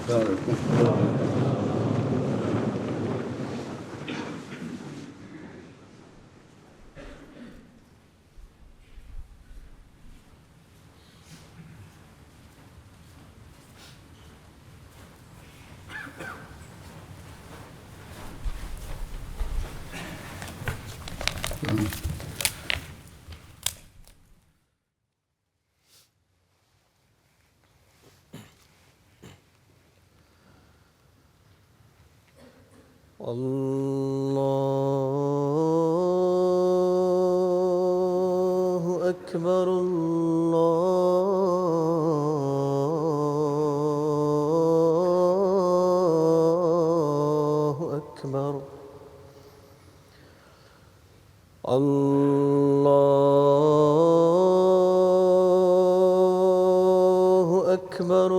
الله أكبر الله أكبر الله أكبر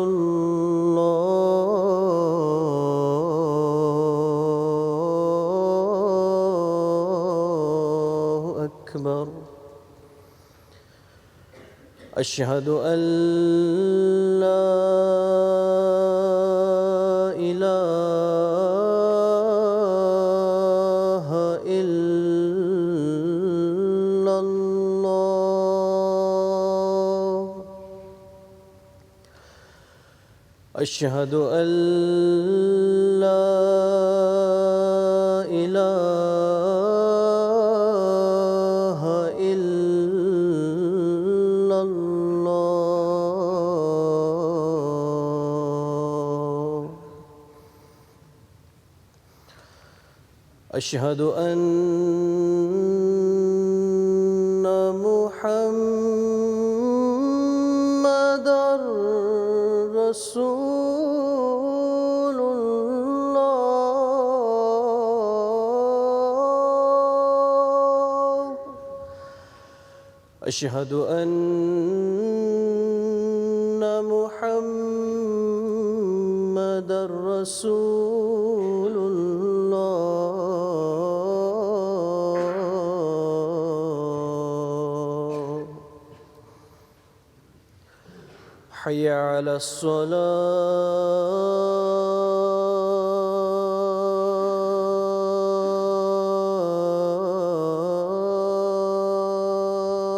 الله أكبر أشهد أن لا إله إلا الله أشهد أن لا إله إلا الله أشهد أن محمدًا رسول الله أشهد أن محمدًا رسول الله حي على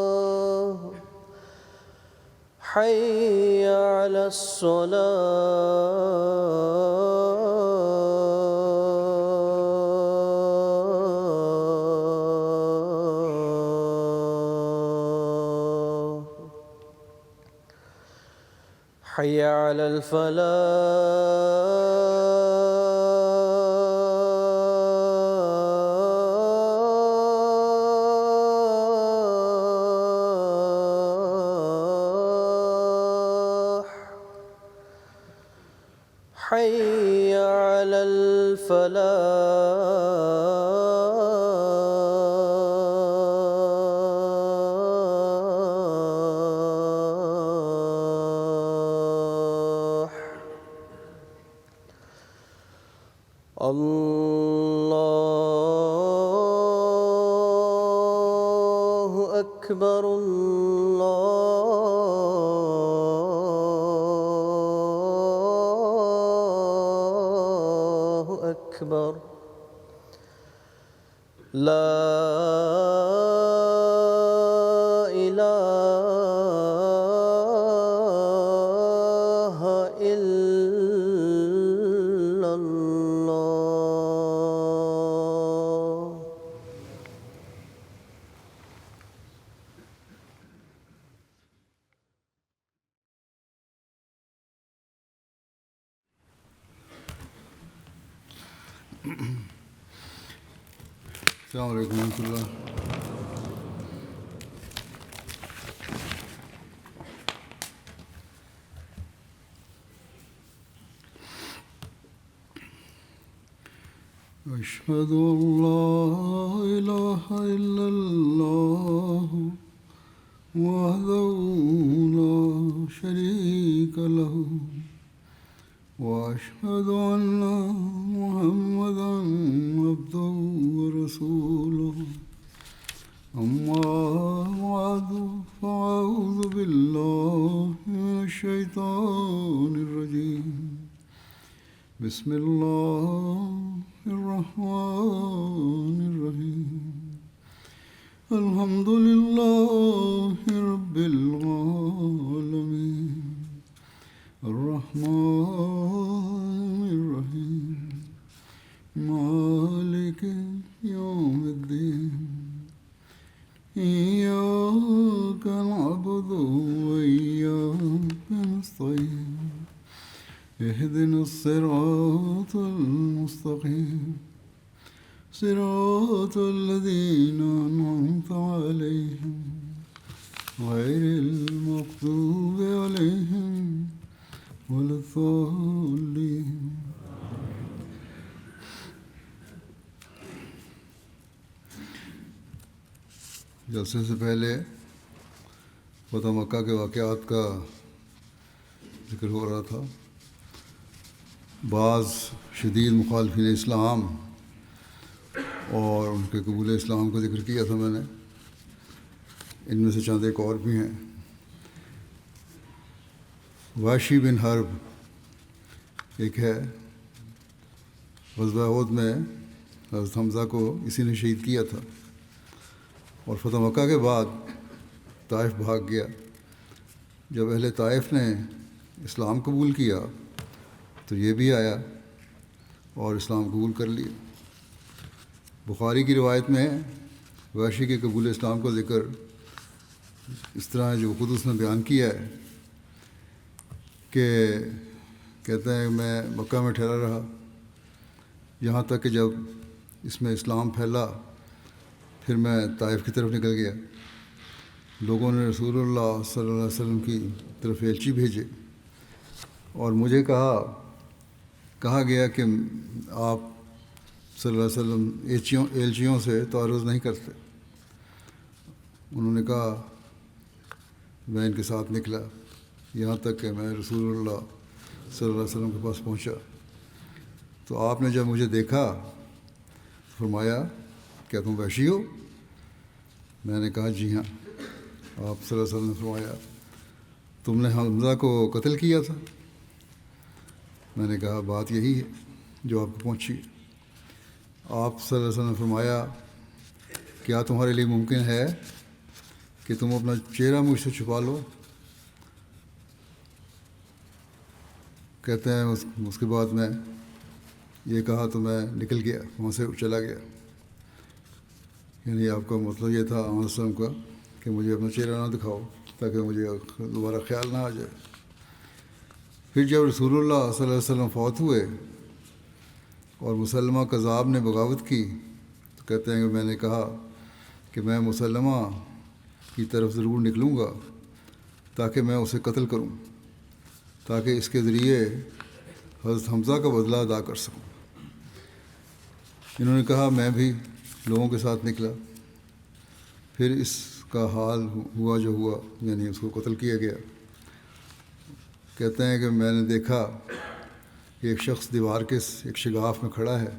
الصلاة حي على الصلاة حي على الفلاح حي على الفلاح الله أكبر الله أكبر لا إله إلا الله السلام علیکم ورحمۃ اللہ. أشهد أن لا إله إلا الله وحده لا شريك له وأشهد أن محمدًا عبده ورسوله أما بعد فأعوذ بالله من الشيطان الرجيم بسم الله الرحمن الرحيم الحمد لله رب العالمين الرحمن الرحيم مالك يوم الدين إياك نعبد وإياك نستعين اهدنا الصراط المستقيم صراط الذين أنعمت عليهم غير المغضوب عليهم ولا الضالين. جلسے سے پہلے فتح مکہ کے واقعات کا ذکر ہو رہا تھا. بعض شدید مخالفین اسلام اور ان کے قبول اسلام کا ذکر کیا تھا میں نے. ان میں سے چند ایک اور بھی ہیں. وحشی بن حرب ایک ہے. غزوہ احد میں حضرت حمزہ کو اسی نے شہید کیا تھا اور فتح مکہ کے بعد طائف بھاگ گیا. جب اہل طائف نے اسلام قبول کیا تو یہ بھی آیا اور اسلام قبول کر لیا. بخاری کی روایت میں وحشی کے قبول اسلام کا ذکر اس طرح جو خود اس نے بیان کیا ہے کہ کہتے ہیں میں مکہ میں ٹھہرا رہا یہاں تک کہ جب اس میں اسلام پھیلا پھر میں طائف کی طرف نکل گیا. لوگوں نے رسول اللہ صلی اللہ علیہ وسلم کی طرف ایلچی بھیجے اور مجھے کہا گیا کہ آپ صلی اللہ علیہ وسلم ایلچیوں سے تعارض نہیں کرتے. انہوں نے کہا میں ان کے ساتھ نکلا یہاں تک کہ میں رسول اللہ صلی اللہ علیہ وسلم کے پاس پہنچا. تو آپ نے جب مجھے دیکھا فرمایا کیا تم وحشی ہو؟ میں نے کہا جی ہاں. آپ صلی اللہ علیہ وسلم نے فرمایا تم نے حمزہ کو قتل کیا تھا؟ میں نے کہا بات یہی ہے جو آپ کو پہنچی. آپ صلی اللہ علیہ وسلم نے فرمایا کیا تمہارے لیے ممکن ہے کہ تم اپنا چہرہ مجھ سے چھپا لو؟ کہتے ہیں اس کے بعد میں یہ کہا تو میں نکل گیا وہاں سے چلا گیا. یعنی آپ کا مطلب یہ تھا علیہ وسلم کا کہ مجھے اپنا چہرہ نہ دکھاؤ تاکہ مجھے دوبارہ خیال نہ آ جائے. پھر جب رسول اللہ صلی اللہ علیہ وسلم فوت ہوئے اور مسلمہ کذاب نے بغاوت کی تو کہتے ہیں کہ میں نے کہا کہ میں مسلمہ کی طرف ضرور نکلوں گا تاکہ میں اسے قتل کروں تاکہ اس کے ذریعے حضرت حمزہ کا بدلہ ادا کر سکوں. انہوں نے کہا میں بھی لوگوں کے ساتھ نکلا. پھر اس کا حال ہوا جو ہوا یعنی اس کو قتل کیا گیا. کہتے ہیں کہ میں نے دیکھا کہ ایک شخص دیوار کے ایک شگاف میں کھڑا ہے.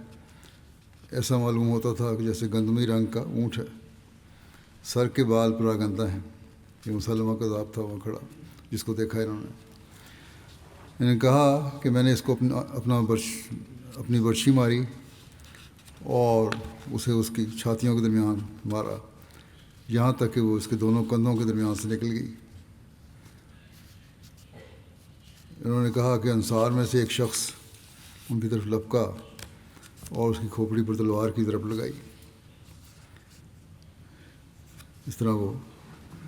ایسا معلوم ہوتا تھا کہ جیسے گندمی رنگ کا اونٹ ہے. سر کے بال پراگندہ ہیں. یہ مسلمہ کذاب تھا وہاں کھڑا جس کو دیکھا انہوں نے. انہوں نے کہا کہ میں نے اس کو اپنی برچھی ماری اور اسے اس کی چھاتیوں کے درمیان مارا یہاں تک کہ وہ اس کے دونوں کندھوں کے درمیان سے نکل گئی. انہوں نے کہا کہ انصار میں سے ایک شخص ان کی طرف لپکا اور اس کی کھوپڑی پر تلوار کی طرف لگائی. اس طرح وہ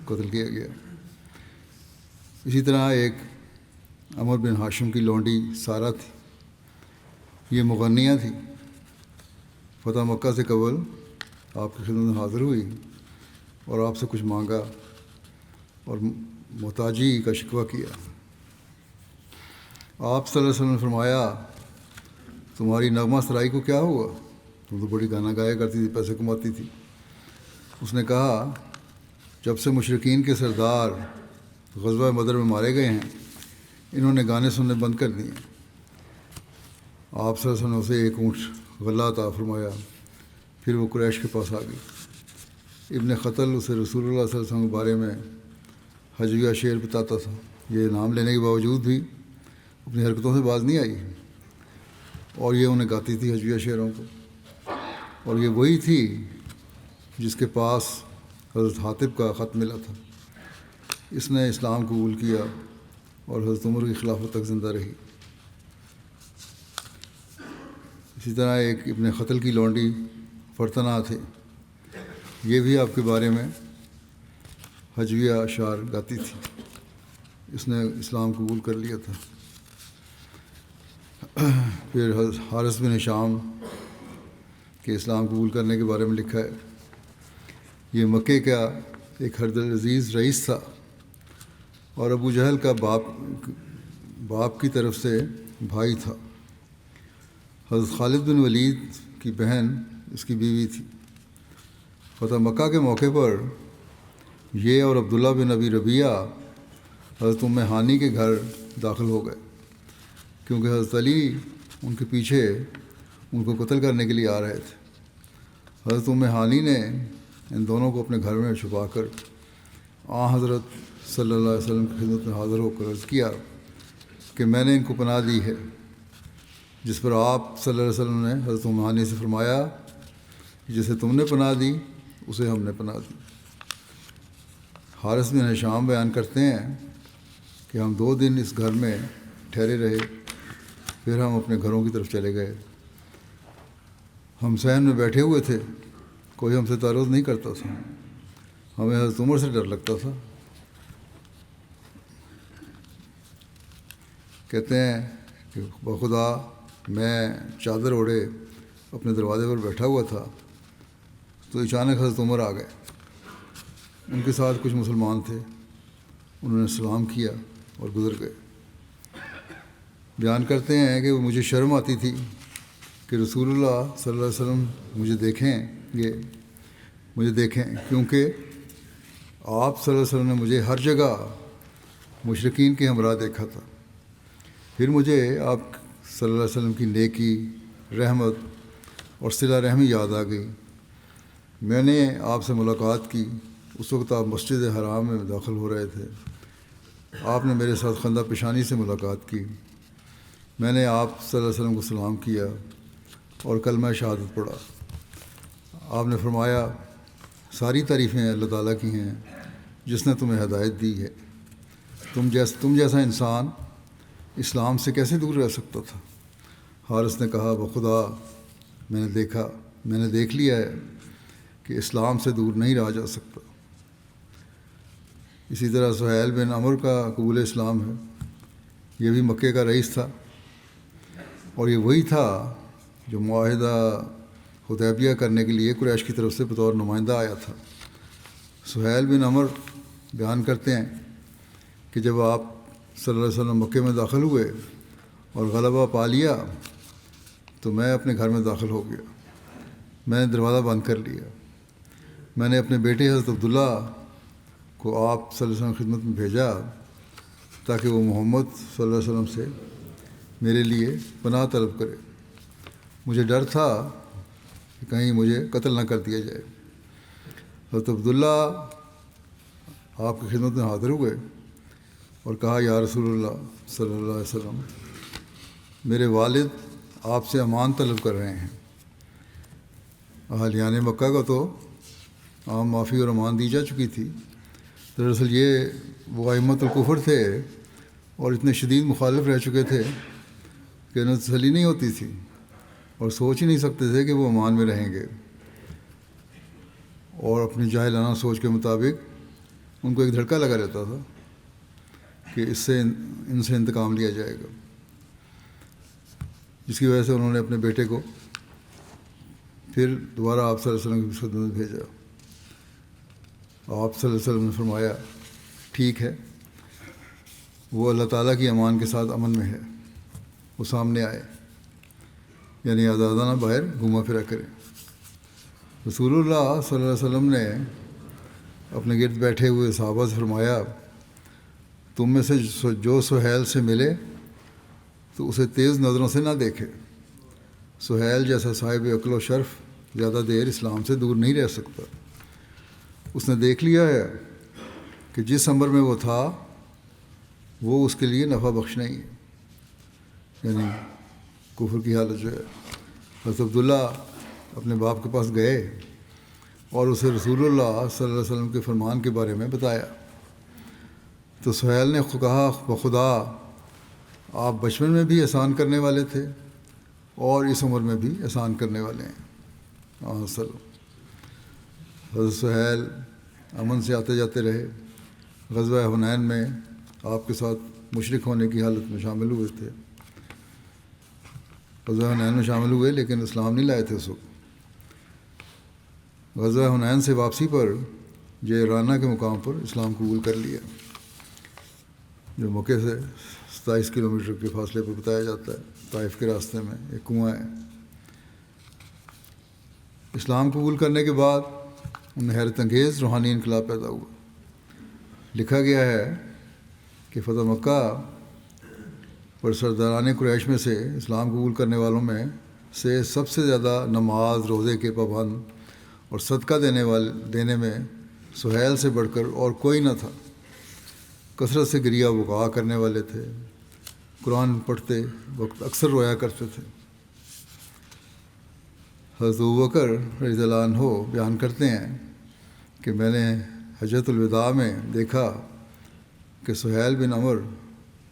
قتل کیا گیا. اسی طرح ایک عمر بن ہاشم کی لونڈی سارہ تھی. یہ مغنیہ تھی. فتح مکہ سے قبل آپ کی خدمت میں حاضر ہوئی اور آپ سے کچھ مانگا اور محتاجی کا شکوہ کیا. آپ صلی اللہ علیہ وسلم نے فرمایا تمہاری نغمہ سرائی کو کیا ہوا؟ تم تو بڑی گانا گایا کرتی تھی پیسے کماتی تھی. اس نے کہا جب سے مشرکین کے سردار غزوہ بدر میں مارے گئے ہیں انہوں نے گانے سننے بند کر دیے. آپ صلی اللہ علیہ وسلم نے اسے ایک اونٹ غلہ عطا فرمایا. پھر وہ قریش کے پاس آ گئی. ابن خطل اسے رسول اللہ صلی اللہ علیہ وسلم کے بارے میں حجویہ شعر بتاتا تھا. یہ نام لینے کے باوجود بھی اپنی حرکتوں سے باز نہیں آئی. اور یہ انہیں گاتی تھی حجویہ شعروں کو، اور یہ وہی تھی جس کے پاس حضرت حاتب کا خط ملا تھا۔ اس نے اسلام قبول کیا اور حضرت عمر کی خلافت تک زندہ رہی۔ اسی طرح ایک ابن قتل کی لونڈی فرتنا تھے، یہ بھی آپ کے بارے میں حجویہ اشعار گاتی تھی، اس نے اسلام قبول کر لیا تھا۔ پھر حارث بن ہشام کے اسلام قبول کرنے کے بارے میں لکھا ہے، یہ مکے کا ایک عزیز رئیس تھا اور ابو جہل کا باپ کی طرف سے بھائی تھا۔ حضرت خالد بن ولید کی بہن اس کی بیوی تھی۔ فتح مکہ کے موقع پر یہ اور عبداللہ بن ابی ربیعہ حضرت ام ہانی کے گھر داخل ہو گئے، کیونکہ حضرت علی ان کے پیچھے ان کو قتل کرنے کے لیے آ رہے تھے۔ حضرت ام ہانی نے ان دونوں کو اپنے گھر میں چھپا کر حضرت صلی اللہ علیہ وسلم کی خدمت میں حاضر ہو کر عرض کیا کہ میں نے ان کو پناہ دی ہے، جس پر آپ صلی اللہ علیہ وسلم نے حضرت ام ہانی سے فرمایا، جسے تم نے پناہ دی اسے ہم نے پناہ دی۔ حارث بن ہشام بیان کرتے ہیں کہ ہم 2 دن اس گھر میں ٹھہرے رہے، پھر ہم اپنے گھروں کی طرف چلے گئے۔ ہم صحن میں بیٹھے ہوئے تھے، کوئی ہم سے تعارض نہیں کرتا تھا، ہمیں حضرت عمر سے ڈر لگتا تھا۔ کہتے ہیں کہ بخدا میں چادر اوڑھے اپنے دروازے پر بیٹھا ہوا تھا تو اچانک حضرت عمر آ گئے، ان کے ساتھ کچھ مسلمان تھے، انہوں نے سلام کیا اور گزر گئے۔ بیان کرتے ہیں کہ مجھے شرم آتی تھی کہ رسول اللہ صلی اللہ علیہ وسلم مجھے دیکھیں، کیونکہ آپ صلی اللہ علیہ وسلم نے مجھے ہر جگہ مشرکین کے ہمراہ دیکھا تھا۔ پھر مجھے آپ صلی اللہ علیہ وسلم کی نیکی، رحمت اور صلہ رحمی یاد آ گئی۔ میں نے آپ سے ملاقات کی، اس وقت آپ مسجد حرام میں داخل ہو رہے تھے۔ آپ نے میرے ساتھ خندہ پیشانی سے ملاقات کی، میں نے آپ صلی اللہ علیہ وسلم کو سلام کیا اور کلمہ شہادت پڑھا۔ آپ نے فرمایا، ساری تعریفیں اللہ تعالیٰ کی ہیں جس نے تمہیں ہدایت دی ہے، تم جیسا انسان اسلام سے کیسے دور رہ سکتا تھا؟ حارث نے کہا، بخدا میں نے دیکھ لیا ہے کہ اسلام سے دور نہیں رہا جا سکتا۔ اسی طرح سہیل بن عمر کا قبول اسلام ہے، یہ بھی مکے کا رئیس تھا، اور یہ وہی تھا جو معاہدہ حدیبیہ کرنے کے لیے قریش کی طرف سے بطور نمائندہ آیا تھا۔ سہیل بن عمر بیان کرتے ہیں کہ جب آپ صلی اللہ علیہ وسلم مکے میں داخل ہوئے اور غلبہ پا لیا تو میں اپنے گھر میں داخل ہو گیا، میں نے دروازہ بند کر لیا۔ میں نے اپنے بیٹے حضرت عبداللہ کو آپ صلی اللہ علیہ وسلم کی خدمت میں بھیجا تاکہ وہ محمد صلی اللہ علیہ وسلم سے میرے لیے پناہ طلب کرے۔ مجھے ڈر تھا کہ کہیں مجھے قتل نہ کر دیا جائے۔ حضرت عبداللہ آپ کی خدمت میں حاضر ہوئے اور کہا، یا رسول اللہ صلی اللہ علیہ وسلم، میرے والد آپ سے امان طلب کر رہے ہیں۔ اہلیان مکہ کو تو عام معافی اور امان دی جا چکی تھی، دراصل یہ وہ ائمۃ الکفر تھے اور اتنے شدید مخالف رہ چکے تھے کہ انہیں تسلی نہیں ہوتی تھی اور سوچ ہی نہیں سکتے تھے کہ وہ امان میں رہیں گے، اور اپنی جاہلانہ سوچ کے مطابق ان کو ایک دھڑکا لگا رہتا تھا کہ ان سے انتقام لیا جائے گا، جس کی وجہ سے انہوں نے اپنے بیٹے کو پھر دوبارہ آپ صلی اللہ علیہ وسلم کی خدمت میں بھیجا۔ آپ صلی اللہ علیہ وسلم نے فرمایا، ٹھیک ہے، وہ اللہ تعالیٰ کی امان کے ساتھ امن میں ہے، وہ سامنے آئے، یعنی آزادانہ باہر گھوما پھرا کرے۔ رسول اللہ صلی اللہ علیہ وسلم نے اپنے گرد بیٹھے ہوئے صحابہ سے فرمایا، تم میں سے جو سہیل سے ملے تو اسے تیز نظروں سے نہ دیکھے۔ سہیل جیسا صاحب عقل و شرف زیادہ دیر اسلام سے دور نہیں رہ سکتا۔ اس نے دیکھ لیا ہے کہ جس امر میں وہ تھا وہ اس کے لیے نفع بخش نہیں ہے، یعنی کفر کی حالت جو ہے. حضرت عبداللہ اپنے باپ کے پاس گئے اور اسے رسول اللہ صلی اللہ علیہ وسلم کے فرمان کے بارے میں بتایا. تو سہیل نے کہا بخدا آپ بچپن میں بھی احسان کرنے والے تھے اور اس عمر میں بھی احسان کرنے والے ہیں. حضرت سہیل امن سے آتے جاتے رہے. غزوہ حنین میں آپ کے ساتھ مشرک ہونے کی حالت میں شامل ہوئے تھے. غزوہ حنین میں شامل ہوئے لیکن اسلام نہیں لائے تھے اس وقت. غزوہ حنین سے واپسی پر جعرانہ کے مقام پر اسلام قبول کر لیا، جو مکے سے 27 کلومیٹر کے فاصلے پر بتایا جاتا ہے. طائف کے راستے میں ایک کنواں ہے. اسلام قبول کرنے کے بعد ان میں حیرت انگیز روحانی انقلاب پیدا ہوا. لکھا گیا ہے کہ فتح مکہ پر سرداران قریش میں سے اسلام قبول کرنے والوں میں سے سب سے زیادہ نماز روزے کے پابند اور صدقہ دینے میں سہیل سے بڑھ کر اور کوئی نہ تھا. کثرت سے گریہ وقع کرنے والے تھے. قرآن پڑھتے وقت اکثر رویا کرتے تھے. حضرت ابوبکر رضی اللہ عنہ بیان کرتے ہیں کہ میں نے حجۃ الوداع میں دیکھا کہ سہیل بن عمر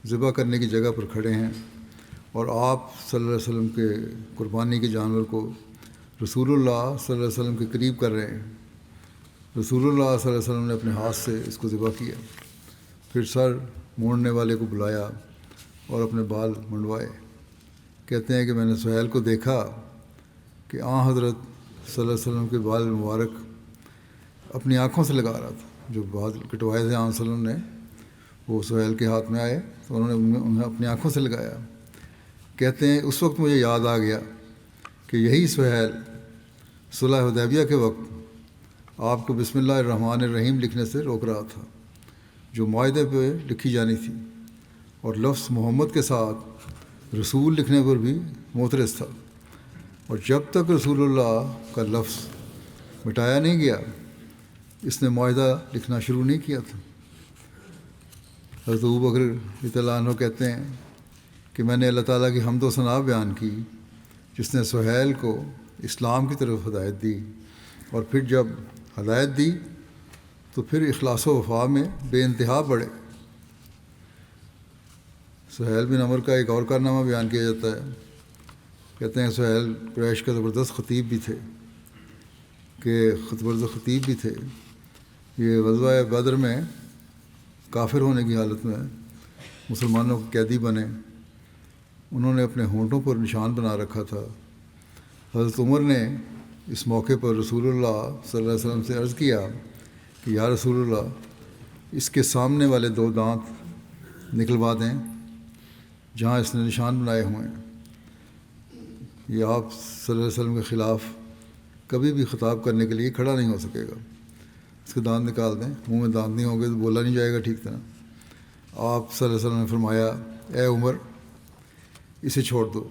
ذبح کرنے کی جگہ پر کھڑے ہیں اور آپ صلی اللہ علیہ وسلم کے قربانی کے جانور کو رسول اللہ صلی اللہ علیہ وسلم کے قریب کر رہے ہیں. رسول اللہ صلی اللہ علیہ وسلم نے اپنے ہاتھ سے اس کو ذبح کیا، پھر سر موڑنے والے کو بلایا اور اپنے بال منڈوائے. کہتے ہیں کہ میں نے سہیل کو دیکھا کہ حضرت صلی اللہ علیہ وسلم کے بال مبارک اپنی آنکھوں سے لگا رہا تھا. جو بال کٹوائے تھے صلی اللہ علیہ وسلم نے وہ سہیل کے ہاتھ میں آئے تو انہوں نے انہیں اپنی آنکھوں سے لگایا. کہتے ہیں اس وقت مجھے یاد آ گیا کہ یہی سہیل صلح حدیبیہ کے وقت آپ کو بسم اللہ الرحمن الرحیم لکھنے سے روک رہا تھا، جو معاہدے پہ لکھی جانی تھی، اور لفظ محمد کے ساتھ رسول لکھنے پر بھی معترض تھا. اور جب تک رسول اللہ کا لفظ مٹایا نہیں گیا اس نے معاہدہ لکھنا شروع نہیں کیا تھا. حضرت ابوبکر رضی اللہ عنہ کہتے ہیں کہ میں نے اللہ تعالیٰ کی حمد و ثنا بیان کی جس نے سہیل کو اسلام کی طرف ہدایت دی، اور پھر جب ہدایت دی تو پھر اخلاص و وفا میں بے انتہا بڑھے. سہیل بن عمر کا ایک اور کارنامہ بیان کیا جاتا ہے. کہتے ہیں سہیل قریش کا زبردست خطیب بھی تھے یہ غزوہ بدر میں کافر ہونے کی حالت میں مسلمانوں کے قیدی بنے. انہوں نے اپنے ہونٹوں پر نشان بنا رکھا تھا. حضرت عمر نے اس موقع پر رسول اللہ صلی اللہ علیہ وسلم سے عرض کیا کہ یا رسول اللہ اس کے سامنے والے 2 دانت نکلوا دیں جہاں اس نے نشان بنائے ہوئے ہیں. یہ آپ صلی اللہ علیہ وسلم کے خلاف کبھی بھی خطاب کرنے کے لیے کھڑا نہیں ہو سکے گا. اس کے دانت نکال دیں. منہ میں دانت نہیں ہوں گے تو بولا نہیں جائے گا ٹھیک طرح. آپ صلی اللہ علیہ وسلم نے فرمایا اے عمر اسے چھوڑ دو،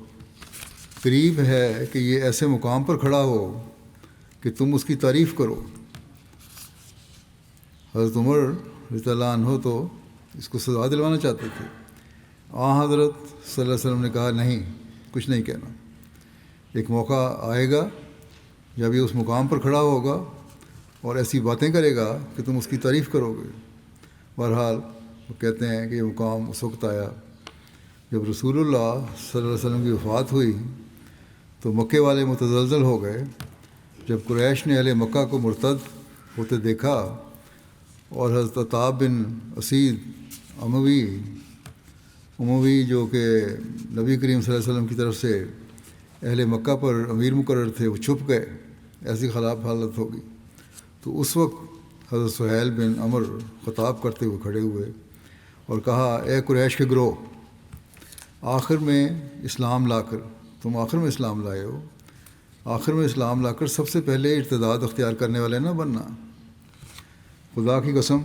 قریب ہے کہ یہ ایسے مقام پر کھڑا ہو کہ تم اس کی تعریف کرو. حضرت عمر رضی اللہ عنہ تو اس کو سزا دلوانا چاہتے تھے. حضرت صلی اللہ علیہ وسلم نے کہا نہیں، کچھ نہیں کہنا. ایک موقع آئے گا جب یہ اس مقام پر کھڑا ہوگا اور ایسی باتیں کرے گا کہ تم اس کی تعریف کرو گے. بہرحال وہ کہتے ہیں کہ یہ مقام اس وقت آیا جب رسول اللہ صلی اللہ علیہ وسلم کی وفات ہوئی تو مکے والے متزلزل ہو گئے. جب قریش نے اہل مکہ کو مرتد ہوتے دیکھا اور حضرت عتاب بن اسید اموی جو کہ نبی کریم صلی اللہ علیہ وسلم کی طرف سے اہل مکہ پر امیر مقرر تھے وہ چھپ گئے، ایسی خراب حالت ہوگی. تو اس وقت حضرت سہیل بن عمر خطاب کرتے ہوئے کھڑے ہوئے اور کہا اے قریش کے گروہ، آخر میں اسلام لا کر تم آخر میں اسلام لائے ہو، آخر میں اسلام لا کر سب سے پہلے ارتداد اختیار کرنے والے نہ بننا. خدا کی قسم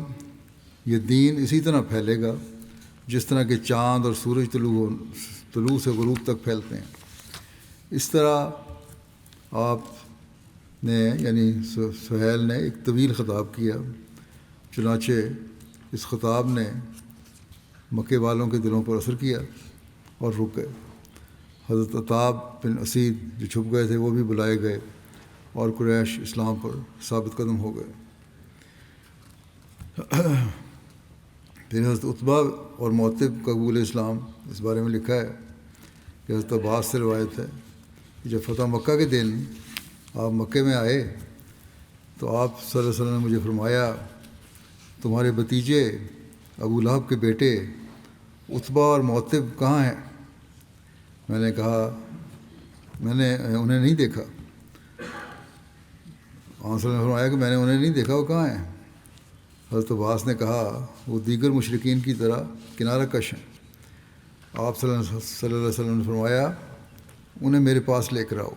یہ دین اسی طرح پھیلے گا جس طرح کہ چاند اور سورج طلوع سے غروب تک پھیلتے ہیں. اس طرح آپ نے یعنی سہیل نے ایک طویل خطاب کیا. چنانچہ اس خطاب نے مکے والوں کے دلوں پر اثر کیا اور رک گئے. حضرت عطاب بن اسید جو چھپ گئے تھے وہ بھی بلائے گئے اور قریش اسلام پر ثابت قدم ہو گئے۔ پھر حضرت عتبہ اور معتب کا قبول اسلام، اس بارے میں لکھا ہے کہ حضرت عباس سے روایت ہے کہ جب فتح مکہ کے دن آپ مکے میں آئے تو آپ صلی اللہ علیہ وسلم نے مجھے فرمایا تمہارے بھتیجے ابو لہب کے بیٹے عتبہ اور معتب کہاں ہیں؟ میں نے کہا میں نے انہیں نہیں دیکھا۔ آپ صلی اللہ علیہ وسلم نے فرمایا کہ میں نے انہیں نہیں دیکھا، وہ کہاں ہیں؟ حضرت عباس نے کہا وہ دیگر مشرکین کی طرح کنارہ کش ہیں۔ آپ صلی اللہ علیہ وسلم نے فرمایا انہیں میرے پاس لے کر آؤ۔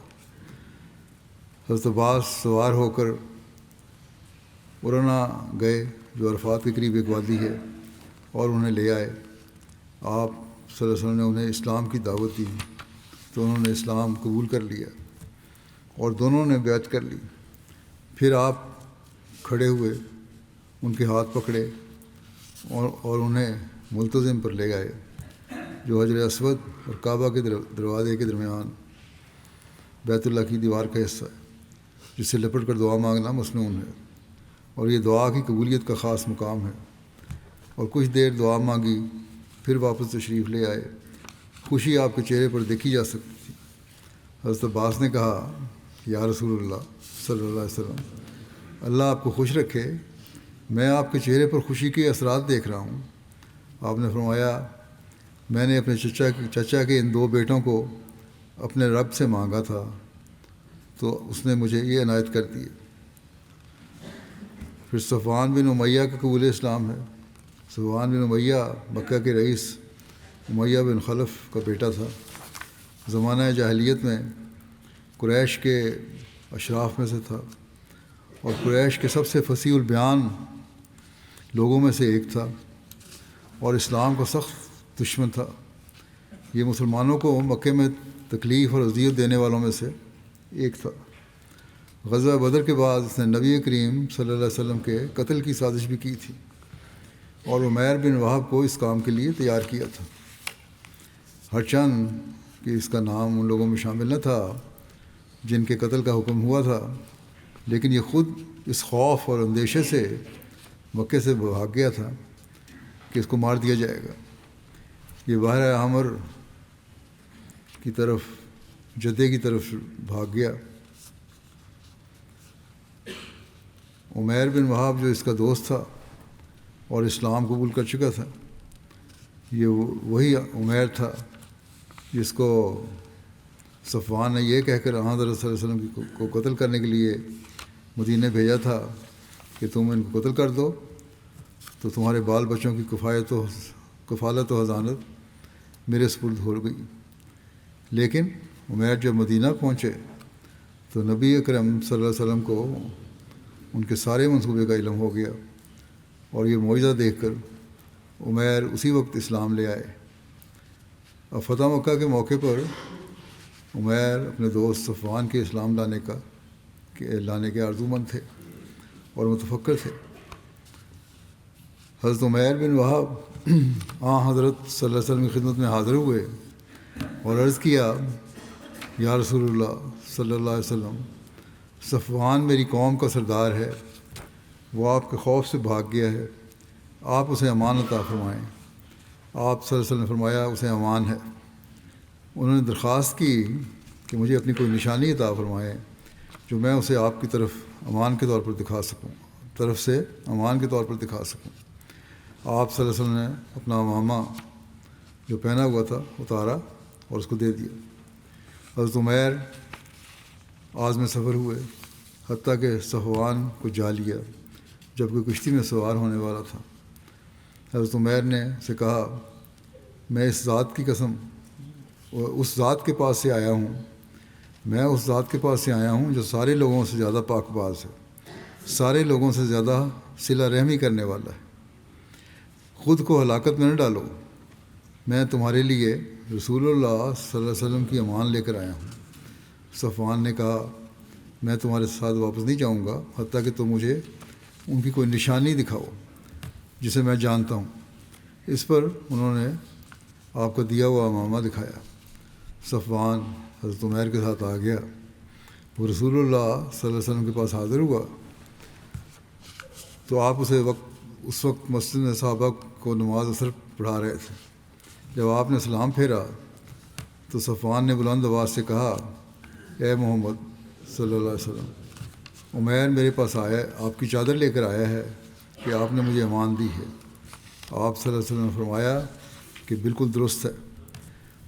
حضرت عباس سوار ہو کر ارنا گئے جو عرفات کے قریب ایک وادی ہے، اور انہیں لے آئے۔ آپ صلی اللہ علیہ وسلم نے انہیں اسلام کی دعوت دی تو انہوں نے اسلام قبول کر لیا اور دونوں نے بیعت کر لی۔ پھر آپ کھڑے ہوئے، ان کے ہاتھ پکڑے اور انہیں ملتزم پر لے گئے جو حجر اسود اور کعبہ کے دروازے کے درمیان بیت اللہ کی دیوار کا حصہ ہے، جس سے لپٹ کر دعا مانگنا مصنون ہے، اور یہ دعا کی قبولیت کا خاص مقام ہے۔ اور کچھ دیر دعا مانگی، پھر واپس تشریف لے آئے۔ خوشی آپ کے چہرے پر دیکھی جا سکتی تھی۔ حضرت عباس نے کہا یا رسول اللہ صلی اللہ علیہ وسلم، اللہ آپ کو خوش رکھے، میں آپ کے چہرے پر خوشی کے اثرات دیکھ رہا ہوں۔ آپ نے فرمایا میں نے اپنے چچا کے ان دو بیٹوں کو اپنے رب سے مانگا تھا تو اس نے مجھے یہ عنایت کر دی۔ پھر صفوان بن امیہ کا قبول اسلام ہے۔ صفوان بن امیہ مکہ کے رئیس امیہ بن خلف کا بیٹا تھا۔ زمانہ جاہلیت میں قریش کے اشراف میں سے تھا اور قریش کے سب سے فصیح البیان لوگوں میں سے ایک تھا اور اسلام کا سخت دشمن تھا۔ یہ مسلمانوں کو مکے میں تکلیف اور اذیت دینے والوں میں سے ایک تھا۔ غزوہ بدر کے بعد اس نے نبی کریم صلی اللہ علیہ وسلم کے قتل کی سازش بھی کی تھی اور عمیر بن وہب کو اس کام کے لیے تیار کیا تھا، ہرچند کہ اس کا نام ان لوگوں میں شامل نہ تھا جن کے قتل کا حکم ہوا تھا، لیکن یہ خود اس خوف اور اندیشے سے مکے سے بھاگ گیا تھا کہ اس کو مار دیا جائے گا۔ یہ بحر احمر کی طرف جدے کی طرف بھاگ گیا۔ عمیر بن وہب جو اس کا دوست تھا اور اسلام قبول کر چکا تھا، یہ وہی عمیر تھا جس کو صفوان نے یہ کہہ کر حضرت صلی اللہ علیہ وسلم کو قتل کرنے کے لیے مدینے بھیجا تھا کہ تم ان کو قتل کر دو تو تمہارے بال بچوں کی کفالت و حضانت میرے سپرد ہو گئی۔ لیکن عمیر جب مدینہ پہنچے تو نبی اکرم صلی اللہ علیہ وسلم کو ان کے سارے منصوبے کا علم ہو گیا اور یہ معجزہ دیکھ کر عمیر اسی وقت اسلام لے آئے۔ اب فتح مکہ کے موقع پر عمیر اپنے دوست صفوان کے اسلام لانے کے آرزومند تھے اور متفکر تھے۔ حضرت عمیر بن وہب حضرت صلی اللہ علیہ وسلم کی خدمت میں حاضر ہوئے اور عرض کیا یا رسول اللہ صلی اللہ علیہ وسلم، صفوان میری قوم کا سردار ہے، وہ آپ کے خوف سے بھاگ گیا ہے، آپ اسے امان عطا فرمائیں۔ آپ صلی اللہ علیہ وسلم نے فرمایا اسے امان ہے۔ انہوں نے درخواست کی کہ مجھے اپنی کوئی نشانی عطا فرمائیں جو میں اسے آپ کی طرف امان کے طور پر دکھا سکوں۔ آپ صلی اللہ علیہ وسلم نے اپنا عمامہ جو پہنا ہوا تھا اتارا اور اس کو دے دیا۔ حضرت عمیر عازم سفر ہوئے حتیٰ کہ صفوان کو جا لیا جب کہ کشتی میں سوار ہونے والا تھا۔ حضرت عمیر نے اسے کہا میں اس ذات کی قسم اس ذات کے پاس سے آیا ہوں جو سارے لوگوں سے زیادہ پاک باز ہے، سارے لوگوں سے زیادہ صلہ رحمی کرنے والا ہے۔ خود کو ہلاکت میں نہ ڈالو، میں تمہارے لیے رسول اللہ صلی اللہ علیہ وسلم کی امان لے کر آیا ہوں۔ صفوان نے کہا میں تمہارے ساتھ واپس نہیں جاؤں گا حتیٰ کہ تم مجھے ان کی کوئی نشانی دکھاؤ جسے میں جانتا ہوں۔ اس پر انہوں نے آپ کا دیا ہوا عمامہ دکھایا صفوان حضرت عمیر کے ساتھ آ گیا. وہ رسول اللہ صلی اللہ علیہ وسلم کے پاس حاضر ہوا تو آپ اس وقت مسجد میں صحابہ کو نماز اثر پڑھا رہے تھے. جب آپ نے سلام پھیرا تو صفوان نے بلند آواز سے کہا، اے محمد صلی اللہ علیہ وسلم، عمیر میرے پاس آیا، آپ کی چادر لے کر آیا ہے کہ آپ نے مجھے امان دی ہے. آپ صلی اللہ علیہ وسلم نے فرمایا کہ بالکل درست ہے.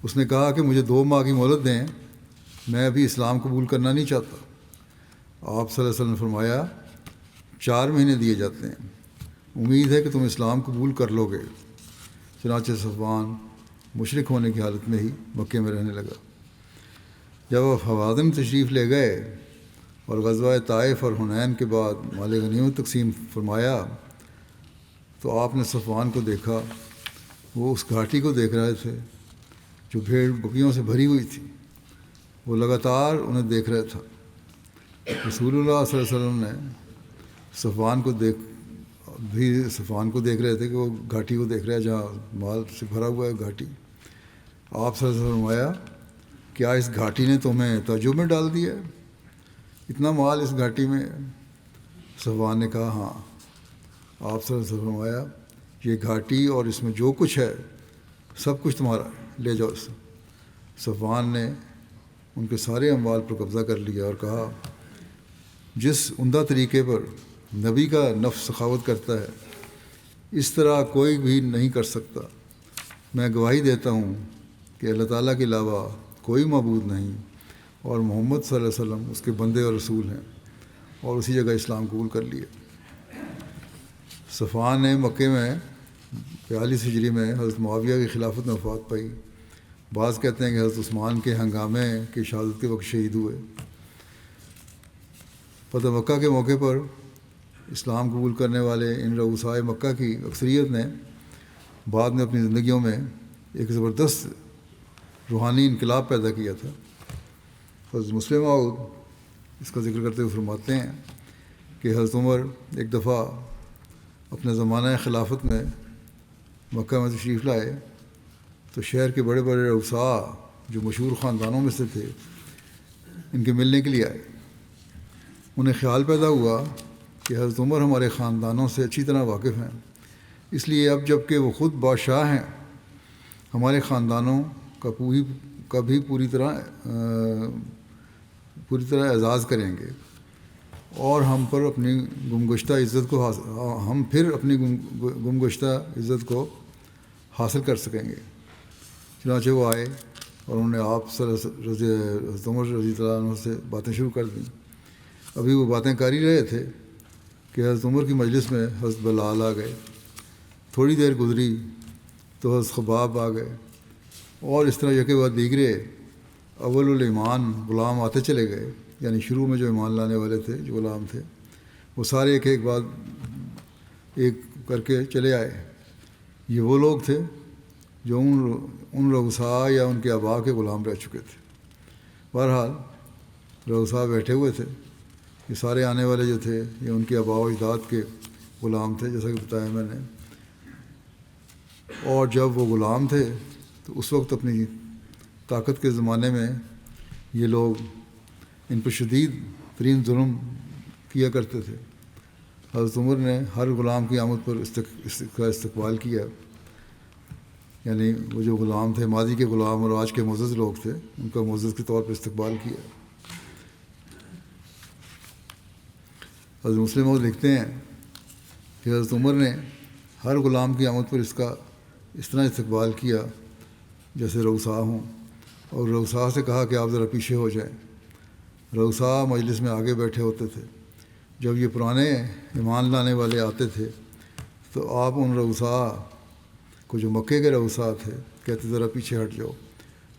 اس نے کہا کہ مجھے 2 ماہ کی مہلت دیں، میں ابھی اسلام قبول کرنا نہیں چاہتا. آپ صلی اللہ علیہ وسلم نے فرمایا 4 مہینے دیے جاتے ہیں، امید ہے کہ تم اسلام قبول کر لو گے. چنانچہ صفوان مشرک ہونے کی حالت میں ہی مکے میں رہنے لگا. جب آپ حوازن تشریف لے گئے اور غزوہ طائف اور حنین کے بعد مال غنیمت تقسیم فرمایا تو آپ نے صفوان کو دیکھا. وہ اس گھاٹی کو دیکھ رہے تھے جو بھیڑ بکریوں سے بھری ہوئی تھی. وہ لگاتار انہیں دیکھ رہا تھا. رسول اللہ صلی اللہ علیہ وسلم نے صفوان کو دیکھ رہے تھے کہ وہ گھاٹی کو دیکھ رہا ہے جہاں مال سے بھرا ہوا ہے گھاٹی. آپ صلی اللہ علیہ وسلم نے فرمایا، کیا اس گھاٹی نے تمہیں تعجب میں ڈال دیا ہے؟ اتنا مال اس گھاٹی میں؟ صفوان نے کہا ہاں. آپ صلی اللہ علیہ وسلم نے فرمایا، یہ گھاٹی اور اس میں جو کچھ ہے سب کچھ تمہارا ہے، لے جاؤ اسے. صفوان نے ان کے سارے اموال پر قبضہ کر لیا اور کہا، جس عمدہ طریقے پر نبی کا نفس سخاوت کرتا ہے اس طرح کوئی بھی نہیں کر سکتا. میں گواہی دیتا ہوں کہ اللہ تعالیٰ کے علاوہ کوئی معبود نہیں اور محمد صلی اللہ علیہ وسلم اس کے بندے اور رسول ہیں، اور اسی جگہ اسلام قبول کر لیا. صفوان نے مکے میں 42 ہجری میں حضرت معاویہ کی خلافت میں وفات پائی. بعض کہتے ہیں کہ حضرت عثمان کے ہنگامے کی شہادت کے وقت شہید ہوئے. فتح مکہ کے موقع پر اسلام قبول کرنے والے ان رؤسائے مکہ کی اکثریت نے بعد میں اپنی زندگیوں میں ایک زبردست روحانی انقلاب پیدا کیا تھا. حضرت مسلم موعود اس کا ذکر کرتے ہوئے فرماتے ہیں کہ حضرت عمر ایک دفعہ اپنے زمانہ خلافت میں مکہ میں تشریف لائے تو شہر کے بڑے بڑے رؤساء جو مشہور خاندانوں میں سے تھے ان کے ملنے کے لیے آئے. انہیں خیال پیدا ہوا کہ حضرت عمر ہمارے خاندانوں سے اچھی طرح واقف ہیں، اس لیے اب جب کہ وہ خود بادشاہ ہیں ہمارے خاندانوں کا بھی پوری طرح اعزاز کریں گے اور ہم پھر اپنی گمگشتہ عزت کو حاصل کر سکیں گے. چنانچہ وہ آئے اور انہوں نے آپ حضرت عمر رضی اللہ عنہ سے باتیں شروع کر دیں. ابھی وہ باتیں کر ہی رہے تھے کہ حضرت عمر کی مجلس میں حضرت بلال آ گئے. تھوڑی دیر گزری تو حضرت خباب آ گئے اور اس طرح یکے بعد دیگرے اول الایمان غلام آتے چلے گئے. یعنی شروع میں جو ایمان لانے والے تھے، جو غلام تھے، وہ سارے ایک بعد ایک کر کے چلے آئے. یہ وہ لوگ تھے جو ان رؤساء یا ان کے آباء کے غلام رہ چکے تھے. بہرحال رؤساء بیٹھے ہوئے تھے. یہ سارے آنے والے جو تھے یہ ان کے آباء و اجداد کے غلام تھے جیسا کہ بتایا میں نے. اور جب وہ غلام تھے تو اس وقت اپنی طاقت کے زمانے میں یہ لوگ ان پر شدید ترین ظلم کیا کرتے تھے. حضرت عمر نے ہر غلام کی آمد پر کا استقبال کیا. یعنی وہ جو غلام تھے، ماضی کے غلام اور آج کے معزز لوگ تھے، ان کا معزز کے طور پر استقبال کیا. حضرت مسلم موعود لکھتے ہیں کہ حضرت عمر نے ہر غلام کی آمد پر اس طرح استقبال کیا جیسے رؤساء ہوں، اور رؤساء سے کہا کہ آپ ذرا پیچھے ہو جائیں. رؤساء مجلس میں آگے بیٹھے ہوتے تھے. جب یہ پرانے ایمان لانے والے آتے تھے تو آپ ان رؤساء کو، جو مکے کے رؤساء تھے، کہتے ذرا پیچھے ہٹ جاؤ،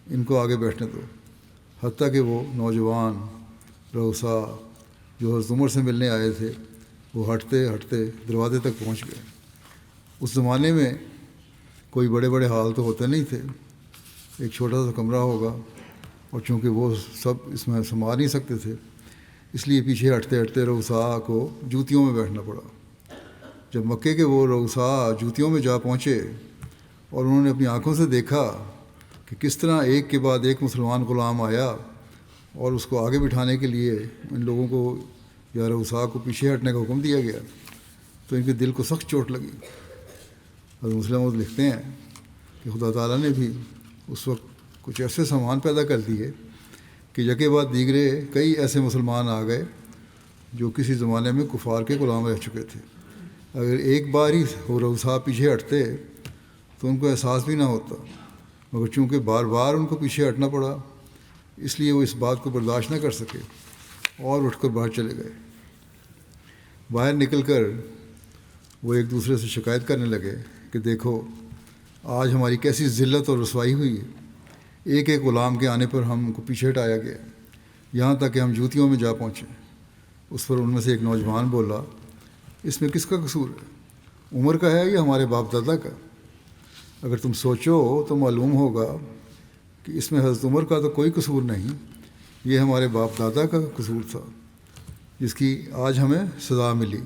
ان کو آگے بیٹھنے دو. حتیٰ کہ وہ نوجوان رؤساء جو حضرت عمر سے ملنے آئے تھے وہ ہٹتے ہٹتے دروازے تک پہنچ گئے. اس زمانے میں کوئی بڑے بڑے ہال تو ہوتے نہیں تھے، ایک چھوٹا سا کمرہ ہوگا، اور چونکہ وہ سب اس میں سما نہیں سکتے تھے اس لیے پیچھے ہٹتے ہٹتے رؤساء کو جوتیوں میں بیٹھنا پڑا. جب مکے کے وہ رؤساء جوتیوں میں جا پہنچے اور انہوں نے اپنی آنکھوں سے دیکھا کہ کس طرح ایک کے بعد ایک مسلمان غلام آیا اور اس کو آگے بٹھانے کے لیے ان لوگوں کو یا رؤساء کو پیچھے ہٹنے کا حکم دیا گیا، تو ان کے دل کو سخت چوٹ لگی۔ حضرت مسلم موعود لکھتے ہیں کہ خدا تعالیٰ نے بھی اس وقت کچھ ایسے سامان پیدا کر دیے کہ یکے بعد دیگرے کئی ایسے مسلمان آ گئے جو کسی زمانے میں کفار کے غلام رہ چکے تھے۔ اگر ایک بار ہی وہ رؤساء پیچھے ہٹتے تو ان کو احساس بھی نہ ہوتا، مگر چونکہ بار بار ان کو پیچھے ہٹنا پڑا، اس لیے وہ اس بات کو برداشت نہ کر سکے اور اٹھ کر باہر چلے گئے۔ باہر نکل کر وہ ایک دوسرے سے شکایت کرنے لگے کہ دیکھو آج ہماری کیسی ذلت اور رسوائی ہوئی ہے، ایک ایک غلام کے آنے پر ہم کو پیچھے ہٹایا گیا، یہاں تک کہ ہم جوتیوں میں جا پہنچے۔ اس پر ان میں سے ایک نوجوان بولا، اس میں کس کا قصور ہے، عمر کا ہے یا ہمارے باپ دادا کا؟ اگر تم سوچو تو معلوم ہوگا کہ اس میں حضرت عمر کا تو کوئی قصور نہیں، یہ ہمارے باپ دادا کا قصور تھا جس کی آج ہمیں سزا ملی،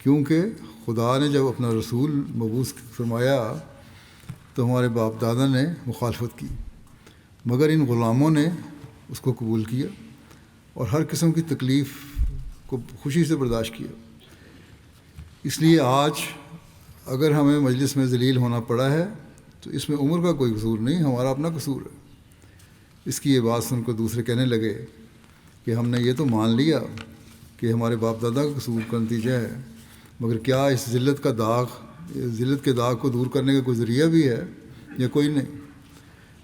کیونکہ خدا نے جب اپنا رسول مبعوث فرمایا تو ہمارے باپ دادا نے مخالفت کی، مگر ان غلاموں نے اس کو قبول کیا اور ہر قسم کی تکلیف کو خوشی سے برداشت کیا۔ اس لیے آج اگر ہمیں مجلس میں ذلیل ہونا پڑا ہے تو اس میں عمر کا کوئی قصور نہیں، ہمارا اپنا قصور ہے۔ اس کی یہ بات سن کر دوسرے کہنے لگے کہ ہم نے یہ تو مان لیا کہ ہمارے باپ دادا کا قصور کا نتیجہ ہے، مگر کیا اس ذلت کے داغ کو دور کرنے کا کوئی ذریعہ بھی ہے یا کوئی نہیں؟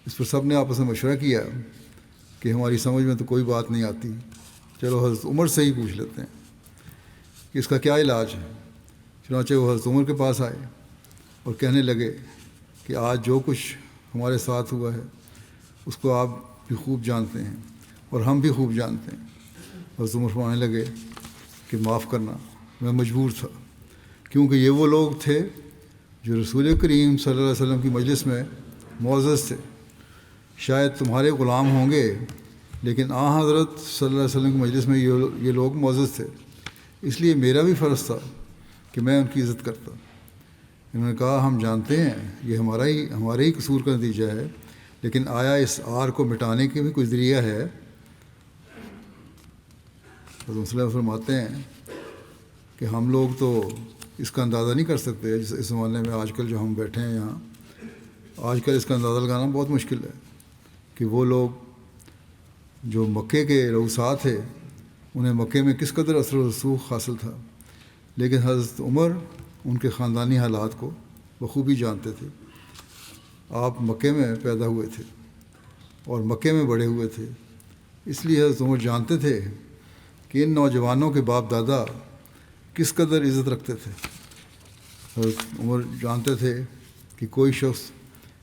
اس پر سب نے آپس میں مشورہ کیا کہ ہماری سمجھ میں تو کوئی بات نہیں آتی، چلو حضرت عمر سے ہی پوچھ لیتے ہیں کہ اس کا کیا علاج ہے۔ چنانچہ وہ حضرت عمر کے پاس آئے اور کہنے لگے کہ آج جو کچھ ہمارے ساتھ ہوا ہے اس کو آپ بھی خوب جانتے ہیں اور ہم بھی خوب جانتے ہیں۔ حضرت عمر فرمانے لگے کہ معاف کرنا، میں مجبور تھا، کیونکہ یہ وہ لوگ تھے جو رسول کریم صلی اللہ علیہ وسلم کی مجلس میں معزز تھے۔ شاید تمہارے غلام ہوں گے لیکن حضرت صلی اللہ علیہ وسلم کی مجلس میں یہ لوگ معزز تھے، اس لیے میرا بھی فرض تھا کہ میں ان کی عزت کرتا۔ انہوں نے کہا ہم جانتے ہیں یہ ہمارے ہی قصور کا نتیجہ ہے، لیکن آیا اس آر کو مٹانے کے بھی کوئی ذریعہ ہے؟ حضرت مسلم فرماتے ہیں کہ ہم لوگ تو اس کا اندازہ نہیں کر سکتے، اس زمانے میں آج کل جو ہم بیٹھے ہیں یہاں، آج کل اس کا اندازہ لگانا بہت مشکل ہے کہ وہ لوگ جو مکے کے رؤساء تھے انہیں مکے میں کس قدر اثر و رسوخ حاصل تھا، لیکن حضرت عمر ان کے خاندانی حالات کو بخوبی جانتے تھے۔ آپ مکے میں پیدا ہوئے تھے اور مکے میں بڑے ہوئے تھے، اس لیے حضرت عمر جانتے تھے کہ ان نوجوانوں کے باپ دادا کس قدر عزت رکھتے تھے۔ حضرت عمر جانتے تھے کہ کوئی شخص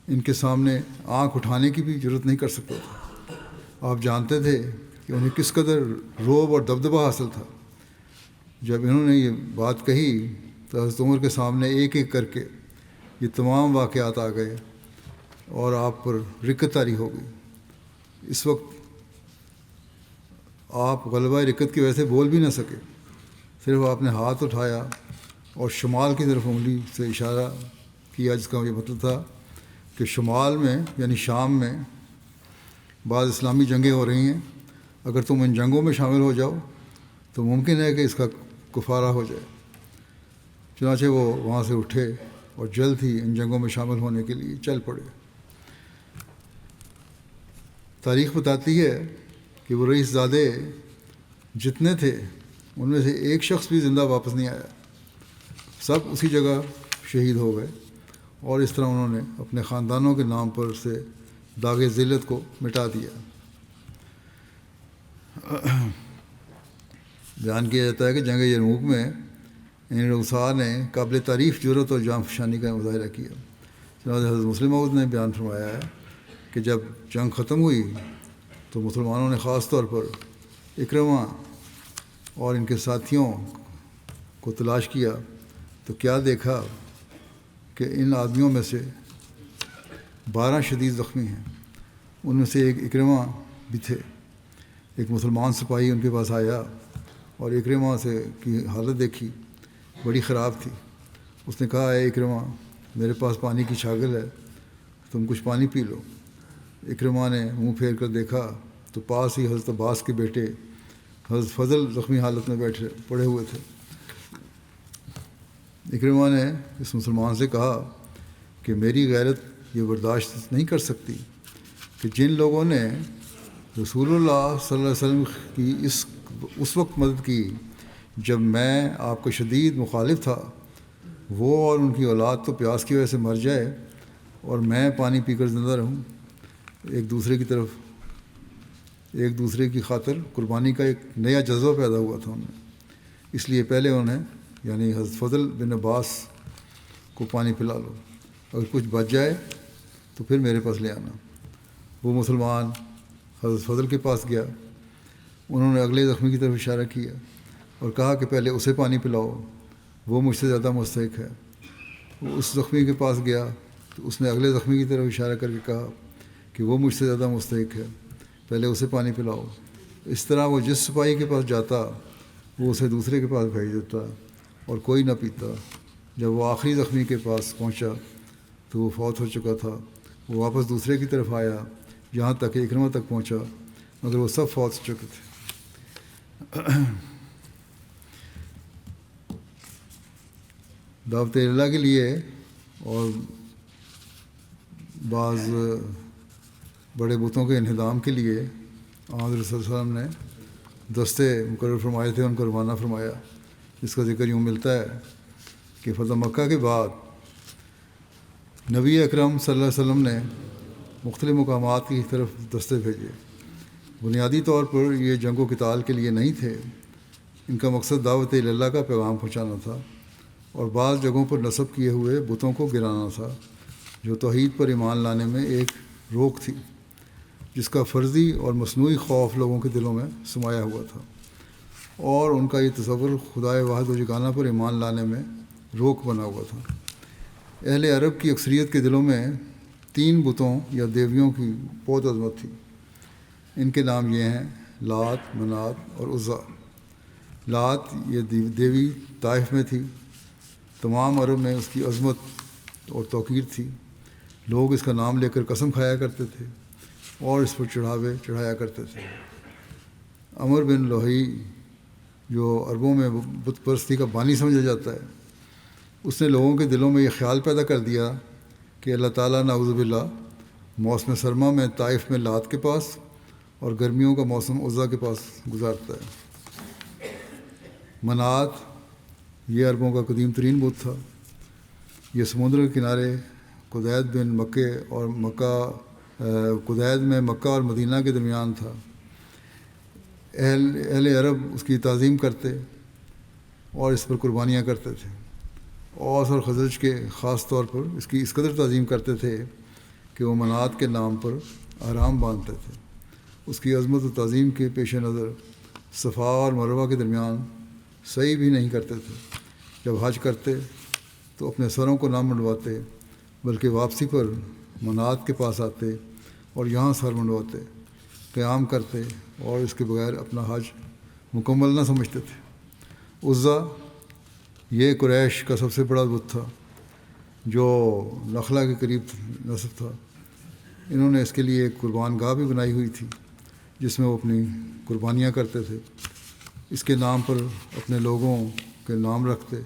ان کے سامنے آنکھ اٹھانے کی بھی جرت نہیں کر سکتا تھا۔ آپ جانتے تھے کہ انہیں کس قدر رعب اور دبدبہ حاصل تھا۔ جب انہوں نے یہ بات کہی تو حضرت عمر کے سامنے ایک ایک کر کے یہ تمام واقعات آ گئے اور آپ پر رکت طاری ہو گئی۔ اس وقت آپ غلبہ رکت کی وجہ سے بول بھی نہ سکے، صرف آپ نے ہاتھ اٹھایا اور شمال کی طرف انگلی سے اشارہ کیا، جس کا یہ مطلب تھا کہ شمال میں یعنی شام میں بعض اسلامی جنگیں ہو رہی ہیں، اگر تم ان جنگوں میں شامل ہو جاؤ تو ممکن ہے کہ اس کا کفارہ ہو جائے۔ چنانچہ وہ وہاں سے اٹھے اور جلد ہی ان جنگوں میں شامل ہونے کے لیے چل پڑے۔ تاریخ بتاتی ہے کہ وہ رئیس زادے جتنے تھے ان میں سے ایک شخص بھی زندہ واپس نہیں آیا، سب اسی جگہ شہید ہو گئے، اور اس طرح انہوں نے اپنے خاندانوں کے نام پر سے داغ ذلت کو مٹا دیا۔ بیان کیا جاتا ہے کہ جنگ یرموک میں ان رؤساء نے قابل تعریف جرأت اور جان فشانی کا مظاہرہ کیا۔ چنانچہ حضرت مسلم موعود نے بیان فرمایا ہے کہ جب جنگ ختم ہوئی تو مسلمانوں نے خاص طور پر اکرمہ اور ان کے ساتھیوں کو تلاش کیا تو کیا دیکھا کہ ان آدمیوں میں سے 12 شدید زخمی ہیں، ان میں سے ایک اکرمہ بھی تھے۔ ایک مسلمان سپاہی ان کے پاس آیا اور اکرمہ سے کی حالت دیکھی، بڑی خراب تھی۔ اس نے کہا اے اکرمہ، میرے پاس پانی کی چھاگل ہے، تم کچھ پانی پی لو۔ اکرمہ نے منہ پھیر کر دیکھا تو پاس ہی حضرت عباس کے بیٹے حضرت فضل زخمی حالت میں پڑے ہوئے تھے۔ اکرمہ نے اس مسلمان سے کہا کہ میری غیرت یہ برداشت نہیں کر سکتی کہ جن لوگوں نے رسول اللہ صلی اللہ علیہ وسلم کی اس وقت مدد کی جب میں آپ کا شدید مخالف تھا، وہ اور ان کی اولاد تو پیاس کی وجہ سے مر جائے اور میں پانی پی کر زندہ رہوں۔ ایک دوسرے کی خاطر قربانی کا ایک نیا جذبہ پیدا ہوا تھا ان میں، اس لیے پہلے انہیں یعنی حضرت فضل بن عباس کو پانی پلا لو، اگر کچھ بچ جائے تو پھر میرے پاس لے آنا۔ وہ مسلمان حضرت فضل کے پاس گیا، انہوں نے اگلے زخمی کی طرف اشارہ کیا اور کہا کہ پہلے اسے پانی پلاؤ، وہ مجھ سے زیادہ مستحق ہے۔ وہ اس زخمی کے پاس گیا تو اس نے اگلے زخمی کی طرف اشارہ کر کے کہا کہ وہ مجھ سے زیادہ مستحق ہے، پہلے اسے پانی پلاؤ۔ اس طرح وہ جس سپاہی کے پاس جاتا وہ اسے دوسرے کے پاس بھیج دیتا اور کوئی نہ پیتا۔ جب وہ آخری زخمی کے پاس پہنچا تو وہ فوت ہو چکا تھا۔ وہ واپس دوسرے کی طرف آیا یہاں تک کہ اکرمہ تک پہنچا، مگر وہ سب فوت ہو چکے تھے۔ دعوت اللہ کے لیے اور بعض بڑے بتوں کے انہدام کے لیے حضرت صلی اللہ علیہ وسلم نے دستے مقرر فرمائے تھے، ان کو روانہ فرمایا، جس کا ذکر یوں ملتا ہے کہ فتح مکہ کے بعد نبی اکرم صلی اللہ علیہ وسلم نے مختلف مقامات کی طرف دستے بھیجے۔ بنیادی طور پر یہ جنگ و قتال کے لیے نہیں تھے، ان کا مقصد دعوت اللہ کا پیغام پہنچانا تھا اور بعض جگہوں پر نصب کیے ہوئے بتوں کو گرانا تھا جو توحید پر ایمان لانے میں ایک روک تھی، جس کا فرضی اور مصنوعی خوف لوگوں کے دلوں میں سمایا ہوا تھا، اور ان کا یہ تصور خدائے واحد و یگانہ پر ایمان لانے میں روک بنا ہوا تھا۔ اہل عرب کی اکثریت کے دلوں میں 3 بتوں یا دیویوں کی بہت عظمت تھی۔ ان کے نام یہ ہیں لات، منات اور عزا۔ لات یہ دیوی طائف میں تھی، تمام عرب میں اس کی عظمت اور توقیر تھی، لوگ اس کا نام لے کر قسم کھایا کرتے تھے اور اس پر چڑھایا کرتے تھے۔ عمر بن لوہی جو عربوں میں بت پرستی کا بانی سمجھا جاتا ہے، اس نے لوگوں کے دلوں میں یہ خیال پیدا کر دیا کہ اللہ تعالیٰ نعوذ باللہ موسم سرما میں طائف میں لات کے پاس اور گرمیوں کا موسم عزا کے پاس گزارتا ہے۔ منات یہ عربوں کا قدیم ترین بت تھا، یہ سمندر کے کنارے قدید میں مکہ اور مدینہ کے درمیان تھا۔ اہل عرب اس کی تعظیم کرتے اور اس پر قربانیاں کرتے تھے۔ اوس اور خزرج کے خاص طور پر اس کی اس قدر تعظیم کرتے تھے کہ وہ منات کے نام پر آرام باندھتے تھے۔ اس کی عظمت و تعظیم کے پیش نظر صفا اور مروہ کے درمیان صحیح بھی نہیں کرتے تھے۔ جب حج کرتے تو اپنے سروں کو نہ منڈواتے بلکہ واپسی پر منات کے پاس آتے اور یہاں سر منڈواتے، قیام کرتے اور اس کے بغیر اپنا حج مکمل نہ سمجھتے تھے۔ عزا یہ قریش کا سب سے بڑا بت تھا جو نخلا کے قریب نصب تھا۔ انہوں نے اس کے لیے ایک قربان گاہ بھی بنائی ہوئی تھی جس میں وہ اپنی قربانیاں کرتے تھے۔ اس کے نام پر اپنے لوگوں کے نام رکھتے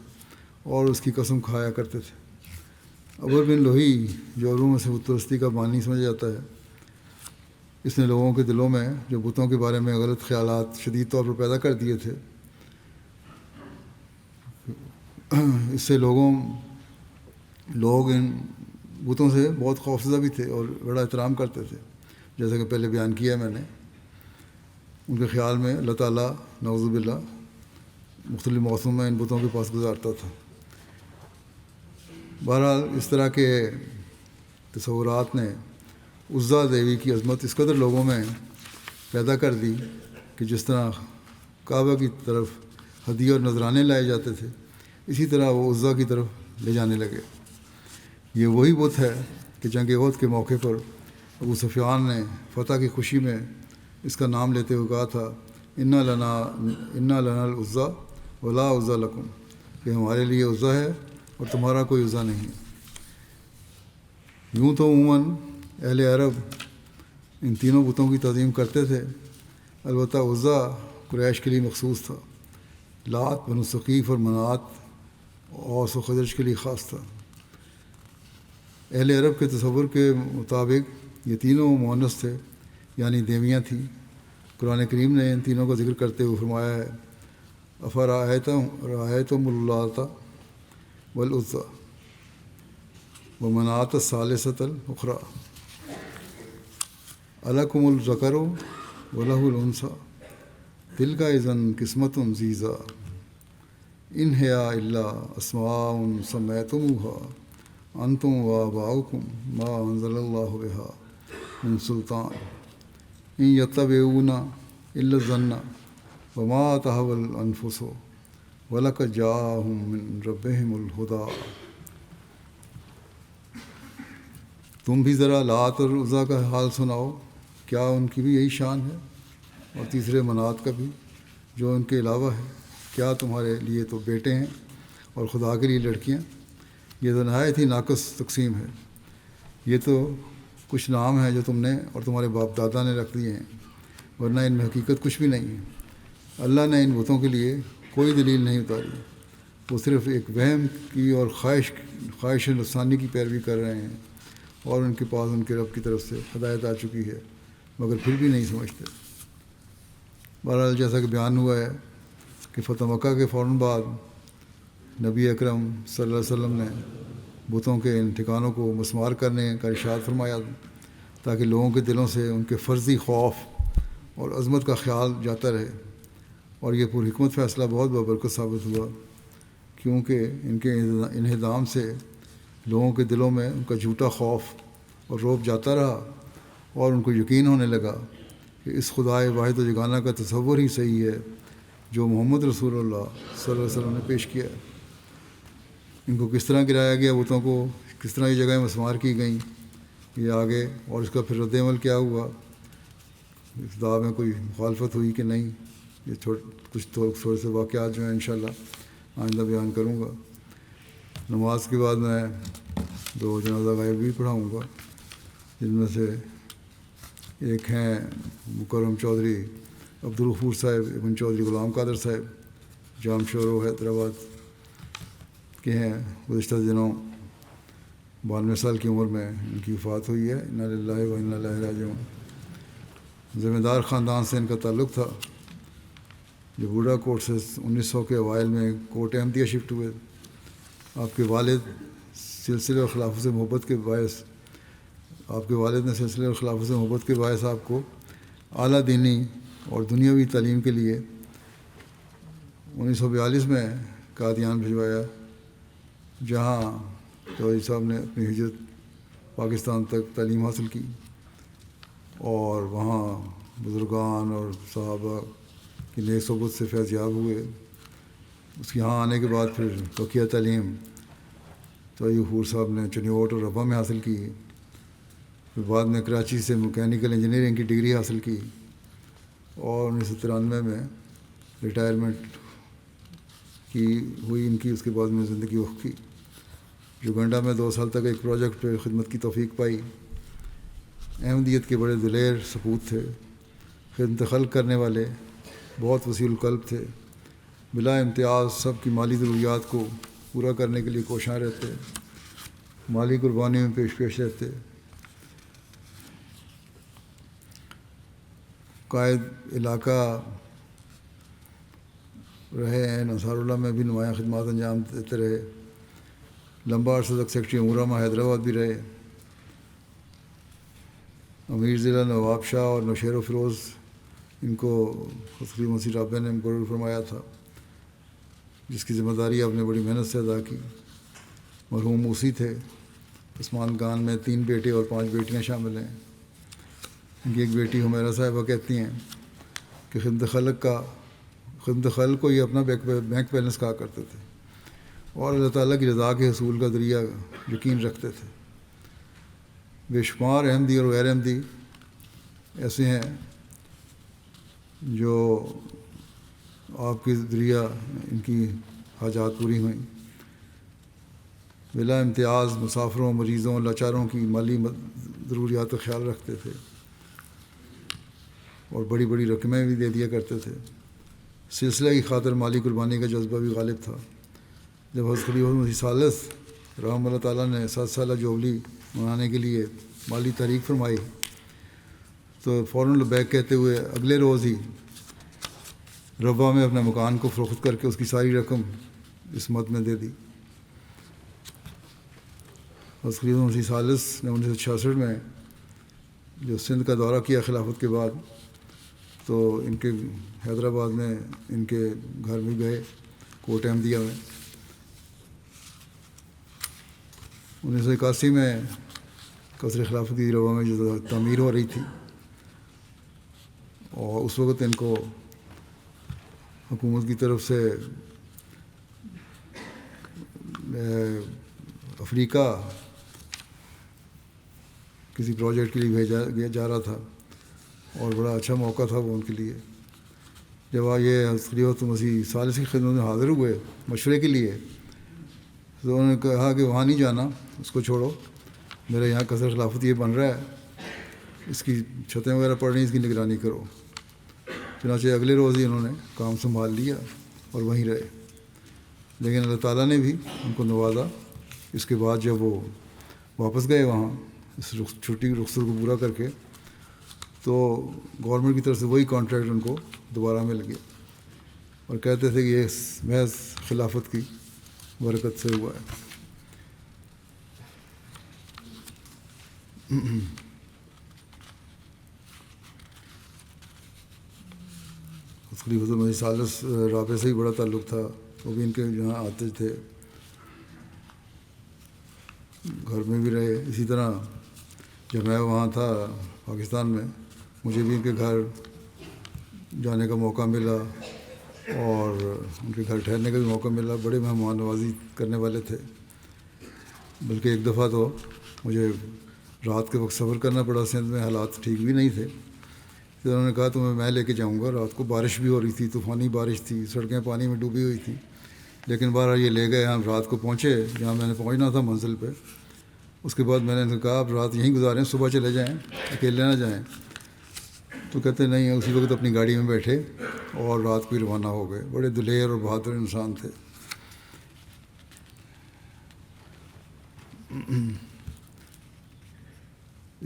اور اس کی قسم کھایا کرتے تھے۔ عمر بن لوہی جو عربوں میں سے بت پرستی کا بانی سمجھا جاتا ہے، اس نے لوگوں کے دلوں میں جو بتوں کے بارے میں غلط خیالات شدید طور پر پیدا کر دیے تھے، اس سے لوگ ان بتوں سے بہت خوفزدہ بھی تھے اور بڑا احترام کرتے تھے، جیسا کہ پہلے بیان کیا ہے میں نے۔ ان کے خیال میں اللہ تعالیٰ نعوذ باللہ مختلف موسموں میں ان بتوں کے پاس گزارتا تھا۔ بہرحال اس طرح کے تصورات نے عزا دیوی کی عظمت اس قدر لوگوں میں پیدا کر دی کہ جس طرح کعبہ کی طرف ہدیے اور نذرانے لائے جاتے تھے، اسی طرح وہ عزا کی طرف لے جانے لگے۔ یہ وہی بت ہے کہ جنگ احد کے موقع پر ابو سفیان نے فتح کی خوشی میں اس کا نام لیتے ہوئے کہا تھا، انا لنا العزا ولا عزا لکم، کہ ہمارے لیے عزا ہے اور تمہارا کوئی عزا نہیں۔ یوں تو عموماً اہل عرب ان تینوں بتوں کی تعظیم کرتے تھے۔ البتہ عزا قریش کے لیے مخصوص تھا، لات بنو ثقیف اور منات اوس و خزرج کے لیے خاص تھا۔ اہل عرب کے تصور کے مطابق یہ تینوں مؤنث تھے، یعنی دیویاں تھیں۔ قرآن کریم نے ان تینوں کا ذکر کرتے ہوئے فرمایا ہے افرأیتم اللات والعزی ومناۃ الثالثۃ الاخری الکم الذکر ولہ الانثی تلک اذا قسمۃ ضیزی ان ہی الا اسماء سمیتموها انتم وآباؤکم ما انزل اللہ بہا من سلطان ان یتبعون الا الظن وما تہوی الانفس ولقد جاءہم من ربہم الہدی۔ تم بھی ذرا لات اور عزیٰ کا حال سناؤ، کیا ان کی بھی یہی شان ہے؟ اور تیسرے منات کا بھی جو ان کے علاوہ ہے، کیا تمہارے لیے تو بیٹے ہیں اور خدا کے لیے لڑکیاں؟ یہ تو نہایت ہی ناقص تقسیم ہے۔ یہ تو کچھ نام ہیں جو تم نے اور تمہارے باپ دادا نے رکھ دیے ہیں، ورنہ ان میں حقیقت کچھ بھی نہیں ہے۔ اللہ نے ان بتوں کے لیے کوئی دلیل نہیں اتاری، وہ صرف ایک وہم کی اور خواہش نفسانی کی پیروی کر رہے ہیں، اور ان کے پاس ان کے رب کی طرف سے ہدایت آ چکی ہے، مگر پھر بھی نہیں سمجھتے۔ بہرحال جیسا کہ بیان ہوا ہے کہ فتح مکہ کے فوراً بعد نبی اکرم صلی اللہ علیہ وسلم نے بتوں کے ان ٹھکانوں کو مسمار کرنے کا ارشاد فرمایا تاکہ لوگوں کے دلوں سے ان کے فرضی خوف اور عظمت کا خیال جاتا رہے، اور یہ پر حکمت فیصلہ بہت بابرکت ثابت ہوا، کیونکہ ان کے انہدام سے لوگوں کے دلوں میں ان کا جھوٹا خوف اور رعب جاتا رہا، اور ان کو یقین ہونے لگا کہ اس خدائے واحد و یگانہ کا تصور ہی صحیح ہے جو محمد رسول اللہ صلی اللہ علیہ وسلم نے پیش کیا ہے۔ ان کو کس طرح گرایا گیا، بتوں کو کس طرح یہ جگہیں مسمار کی گئیں، یہ آگے، اور اس کا پھر رد عمل کیا ہوا، اس دعا میں کوئی مخالفت ہوئی کہ نہیں، یہ کچھ تھوڑے سے واقعات جو ہیں انشاءاللہ آئندہ بیان کروں گا۔ نماز کے بعد میں 2 جنازہ غائب بھی پڑھاؤں گا، جن میں سے ایک ہیں مکرم چودھری عبدالغفور صاحب ابن چودھری غلام قادر صاحب، جام شورو حیدرآباد کے ہیں۔ گزشتہ دنوں 92 سال کی عمر میں ان کی وفات ہوئی ہے، انا للہ و انا الیہ راجعون۔ ذمہ دار خاندان سے ان کا تعلق تھا، جو بوڑھا کوٹ سے 1900 کے اوائل میں کوٹ احمدیہ شفٹ ہوئے۔ آپ کے والد سلسلے اور خلافت سے محبت کے باعث آپ کو اعلیٰ دینی اور دنیاوی تعلیم کے لیے 1942 میں قادیان بھجوایا، جہاں چودھری صاحب نے اپنی ہجرت پاکستان تک تعلیم حاصل کی، اور وہاں بزرگان اور صحابہ کی نیک صحبت سے فیض یاب ہوئے۔ اس کے یہاں آنے کے بعد پھر بقیہ تعلیم چودھری غفور صاحب نے چنیوٹ اور ربا میں حاصل کی، پھر بعد میں کراچی سے میکینیکل انجینئرنگ کی ڈگری حاصل کی، اور 1993 میں ریٹائرمنٹ کی ہوئی ان کی۔ اس کے بعد میں زندگی وقف کی۔ یوگنڈا میں 2 سال تک ایک پروجیکٹ پہ خدمت کی توفیق پائی۔ احمدیت کے بڑے دلیر سپوت تھے، خدمت خلق کرنے والے، بہت وسیع القلب تھے، بلا امتیاز سب کی مالی ضروریات کو پورا کرنے کے لیے کوشاں رہتے، مالی قربانی میں پیش رہتے۔ قائد علاقہ رہے ہیں، انصار اللہ میں بھی نمایاں خدمات انجام دیتے رہے، لمبا عرصہ تک سیکٹری امورہ میں حیدرآباد بھی رہے۔ امیر ضلع نواب شاہ اور نوشیر و فیروز ان کو خصوصی مسیح رابع نے مقرر فرمایا تھا، جس کی ذمہ داری آپ نے بڑی محنت سے ادا کی۔ مرحوم موسی تھے۔ عثمان خان میں 3 بیٹے اور 5 بیٹیاں شامل ہیں۔ ان کی ایک بیٹی حمیرہ صاحبہ کہتی ہیں کہ خدمت خلق کو یہ اپنا بینک بیلنس کہا کرتے تھے، اور اللہ تعالیٰ کی رضا کے حصول کا ذریعہ یقین رکھتے تھے۔ بے شمار احمدی اور غیر احمدی ایسے ہیں جو آپ کے ذریعہ ان کی حاجات پوری ہوئیں۔ بلا امتیاز مسافروں، مریضوں، لاچاروں کی مالی ضروریات کا خیال رکھتے تھے۔ اور بڑی بڑی رقمیں بھی دے دیا کرتے تھے. سلسلہ کی خاطر مالی قربانی کا جذبہ بھی غالب تھا. جب حضرت خلیفہ مسیح ثالث رحمہ اللہ تعالیٰ نے 7 سالہ جوبلی منانے کے لیے مالی تحریک فرمائی تو فوراً لبیک کہتے ہوئے اگلے روز ہی ربوہ میں اپنے مکان کو فروخت کر کے اس کی ساری رقم اس مد میں دے دی. حضرت خلیفہ مسیح ثالث نے 1966 میں جو سندھ کا دورہ کیا خلافت کے بعد تو ان کے حیدرآباد میں ان کے گھر میں گئے کوٹ احمدیہ میں. 1981 میں قصر خلافت کی ربوہ میں جو تعمیر ہو رہی تھی اور اس وقت ان کو حکومت کی طرف سے افریقہ کسی پروجیکٹ کے لیے بھیجا جا رہا تھا اور بڑا اچھا موقع تھا وہ ان کے لیے. جب یہ خلیفۃ مسیح ثالث کی خدمت میں حاضر ہوئے مشورے کے لیے تو انہوں نے کہا کہ وہاں نہیں جانا, اس کو چھوڑو, میرے یہاں قصر خلافت یہ بن رہا ہے, اس کی چھتیں وغیرہ پڑ رہی ہیں, اس کی نگرانی کرو. چنانچہ اگلے روز ہی انہوں نے کام سنبھال لیا اور وہیں رہے. لیکن اللہ تعالیٰ نے بھی ان کو نوازا. اس کے بعد جب وہ واپس گئے وہاں اس چھٹی رخصت کو پورا کر کے تو گورنمنٹ کی طرف سے وہی کانٹریکٹ ان کو دوبارہ مل گیا اور کہتے تھے کہ یہ محض خلافت کی برکت سے ہوا ہے. خلیفۃ مسیح ثالث رابعہ سے ہی بڑا تعلق تھا, وہ بھی ان کے یہاں آتے تھے, گھر میں بھی رہے. اسی طرح جب میں وہاں تھا پاکستان میں مجھے بھی ان کے گھر جانے کا موقع ملا اور ان کے گھر ٹھہرنے کا بھی موقع ملا. بڑے مہمان نوازی کرنے والے تھے. بلکہ ایک دفعہ تو مجھے رات کے وقت سفر کرنا پڑا, سندھ میں حالات ٹھیک بھی نہیں تھے. پھر انہوں نے کہا تمہیں میں لے کے جاؤں گا. رات کو بارش بھی ہو رہی تھی, طوفانی بارش تھی, سڑکیں پانی میں ڈوبی ہوئی تھیں, لیکن بہرحال یہ لے گئے. ہم رات کو پہنچے جہاں میں نے پہنچنا تھا منزل پہ. اس کے بعد میں نے ان سے کہا آپ رات یہیں گزاریں, صبح چلے جائیں, اکیلے نہ جائیں. تو کہتے نہیں. اسی وقت اپنی گاڑی میں بیٹھے اور رات کو ہی روانہ ہو گئے. بڑے دلیر اور بہادر انسان تھے.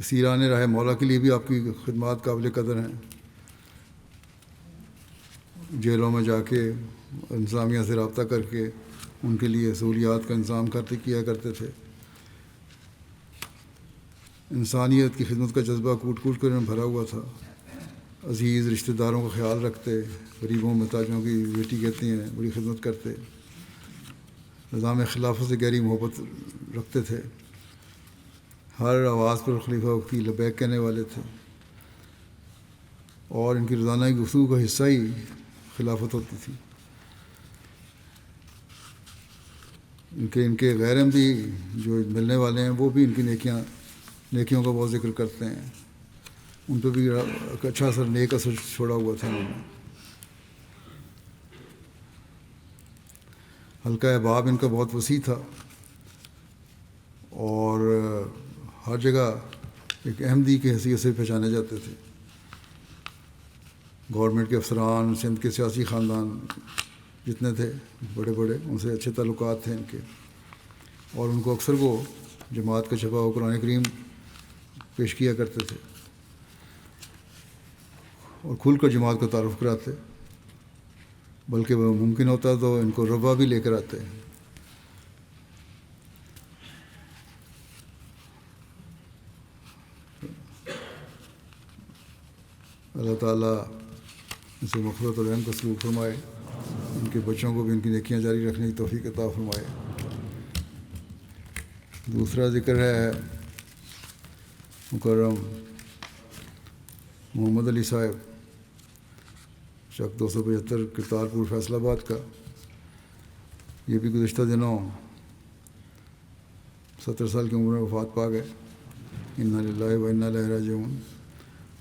سیران راہ مولا کے لیے بھی آپ کی خدمات قابل قدر ہیں. جیلوں میں جا کے انتظامیہ سے رابطہ کر کے ان کے لیے سہولیات کا انتظام کیا کرتے تھے. انسانیت کی خدمت کا جذبہ کوٹ کوٹ کر میں بھرا ہوا تھا. عزیز رشتہ داروں کا خیال رکھتے, غریبوں محتاجوں کی بیٹی کہتی ہیں بڑی خدمت کرتے, نظام خلافت سے گہری محبت رکھتے تھے. ہر آواز پر خلیفہ وقتی لبیک کہنے والے تھے اور ان کی روزانہ کی گفتگو کا حصہ ہی خلافت ہوتی تھی. ان کے غیر احمدی جو ملنے والے ہیں وہ بھی ان کی نیکیوں کا بہت ذکر کرتے ہیں. ان پہ بھی اچھا اثر, نیک اثر چھوڑا ہوا تھا انہوں نے. حلقہ احباب ان کا بہت وسیع تھا اور ہر جگہ ایک احمدی کی حیثیت سے پہچانے جاتے تھے. گورنمنٹ کے افسران, سندھ کے سیاسی خاندان جتنے تھے بڑے بڑے, ان سے اچھے تعلقات تھے ان کے, اور ان کو اکثر وہ جماعت کا چھپا ہوا قرآن کریم پیش کیا کرتے تھے اور کھل کر جماعت کا تعارف کراتے. بلکہ وہ ممکن ہوتا تو ان کو ربوہ بھی لے کر آتے. اللہ تعالیٰ ان سے مغفرت اور رحم کا سلوک فرمائے. ان کے بچوں کو بھی ان کی نیکیاں جاری رکھنے کی توفیق عطا فرمائے. دوسرا ذکر ہے مکرم محمد علی صاحب, چک 275 کرتارپور فیصل آباد کا. یہ بھی گزشتہ دنوں 70 سال کی عمر میں وفات پا گئے. انا للہ و انا الیہ راجعون.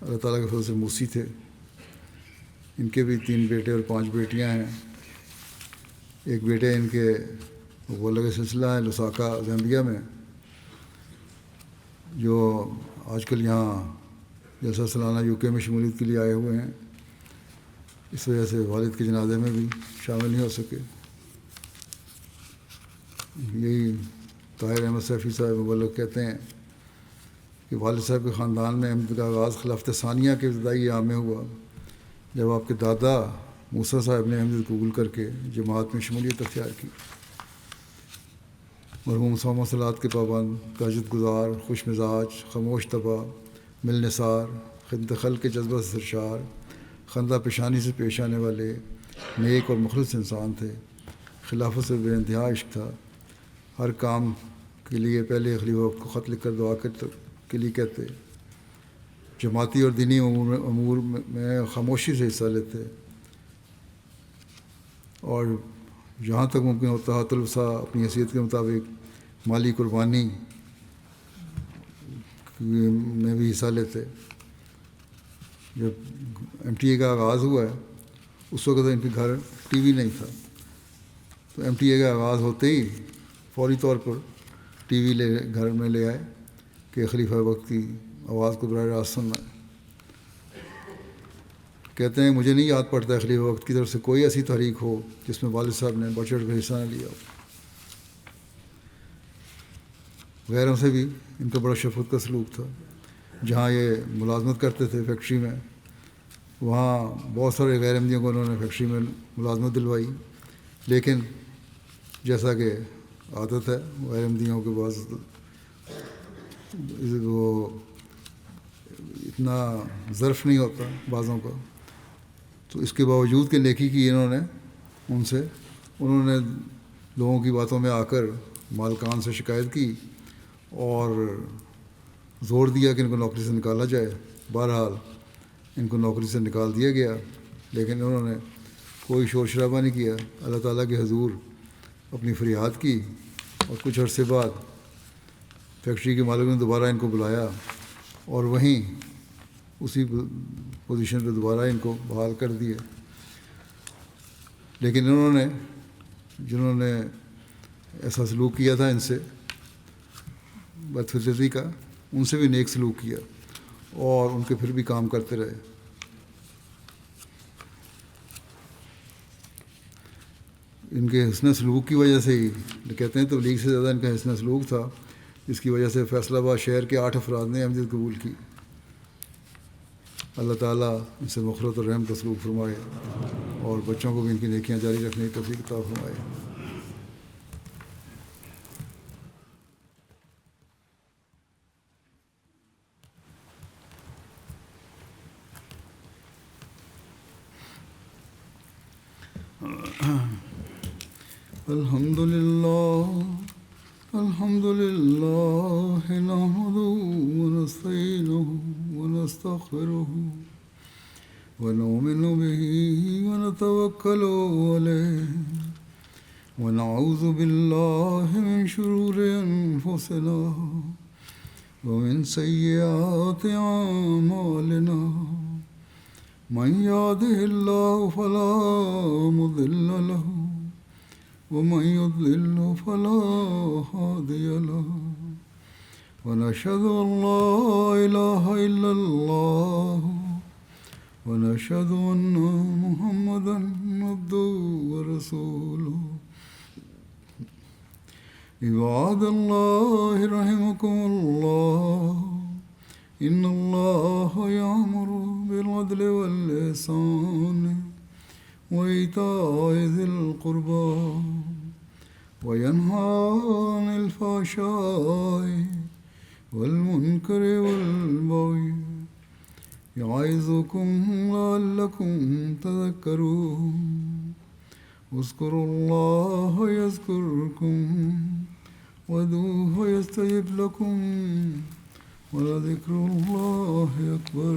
اللہ تعالیٰ کے فضل سے موسی تھے. ان کے بھی 3 بیٹے اور 5 بیٹیاں ہیں. ایک بیٹے ان کے غلہ کا سلسلہ ہے لساکا زامبیا میں, جو آج کل یہاں جلسہ سالانہ UK میں شمولیت کے لیے آئے ہوئے ہیں، اس وجہ سے والد کے جنازے میں بھی شامل نہیں ہو سکے۔ یہی طاہر احمد سیفی صاحب مبلغ کہتے ہیں کہ والد صاحب کے خاندان میں احمد کا آغاز خلافت ثانیہ کے ابتدائی ایام میں ہوا، جب آپ کے دادا موسیٰ صاحب نے احمد قبول کر کے جماعت میں شمولیت اختیار کی۔ مرحوم صوم و صلات کے پابند، تہجد گزار، خوش مزاج، خاموش طبع، مل نثار، خدمت خلق کے جذبہ سے سرشار، خندہ پیشانی سے پیش آنے والے نیک اور مخلص انسان تھے۔ خلافت سے بے انتہا عشق تھا۔ ہر کام کے لیے پہلے خلیفہ وقت کو خط لکھ کر دعا کے لیے کہتے، جماعتی اور دینی امور میں خاموشی سے حصہ لیتے، اور جہاں تک ممکن ہوتا حت الوسع اپنی حیثیت کے مطابق مالی قربانی میں بھی حصہ لیتے۔ جب MTA کا آغاز ہوا ہے اس وقت ان کے گھر TV نہیں تھا، تو MTA کا آغاز ہوتے ہی فوری طور پر TV گھر میں لے آئے کہ خلیفہ وقت کی آواز کو براہ راست سننا ہے۔ کہتے ہیں مجھے نہیں یاد پڑتا ہے خلیفہ وقت کی طرف سے کوئی ایسی تحریک ہو جس میں والد صاحب نے بڑھ چڑھ کر حصہ نہ لیا ہو۔ غیروں سے بھی ان کا بڑا شفقت کا سلوک تھا۔ جہاں یہ ملازمت کرتے تھے فیکٹری میں، وہاں بہت سارے غیر احمدیوں کو انہوں نے فیکٹری میں ملازمت دلوائی، لیکن جیسا کہ عادت ہے غیر احمدیوں کے بعض وہ اتنا ظرف نہیں ہوتا بعضوں کا، تو اس کے باوجود کہ نیکی کی انہوں نے لوگوں کی باتوں میں آ کر مالکان سے شکایت کی اور زور دیا کہ ان کو نوکری سے نکالا جائے۔ بہرحال ان کو نوکری سے نکال دیا گیا، لیکن انہوں نے کوئی شور شرابہ نہیں کیا، اللہ تعالیٰ کے حضور اپنی فریاد کی، اور کچھ عرصے بعد فیکٹری کے مالک نے دوبارہ ان کو بلایا اور وہیں اسی پوزیشن پہ دوبارہ ان کو بحال کر دیا۔ لیکن جنہوں نے ایسا سلوک کیا تھا ان سے بدفطرتی کا، ان سے بھی نیک سلوک کیا اور ان کے پھر بھی کام کرتے رہے۔ ان کے حسن سلوک کی وجہ سے ہی کہتے ہیں تبلیغ سے زیادہ ان کا حسن سلوک تھا، جس کی وجہ سے فیصل آباد شہر کے 8 افراد نے احمدیت قبول کی۔ اللہ تعالیٰ ان سے مغفرت اور رحم کا سلوک فرمائے اور بچوں کو بھی ان کی نیکیاں جاری رکھنے کی توفیق عطا فرمائے۔ الحمد لله نحمده ونستعينه ونستغفره ونؤمن به ونتوكل عليه ونعوذ بالله من شرور أنفسنا ومن سيئات أعمالنا، من يهده الله فلا مضل له ومن يضلل فلا هادي له، ونشهد أن لا إله إلا الله ونشهد أن محمدا عبده ورسوله۔ عباد الله رحمكم الله، إن الله يأمر بالعدل والإحسان وإيتاء ذي القربى وينهى عن الفحشاء والمنكر والبغي، يعظكم لعلكم تذكرون۔ اذكروا الله يذكركم وادعوه يستجب لكم، ولذكر الله أكبر۔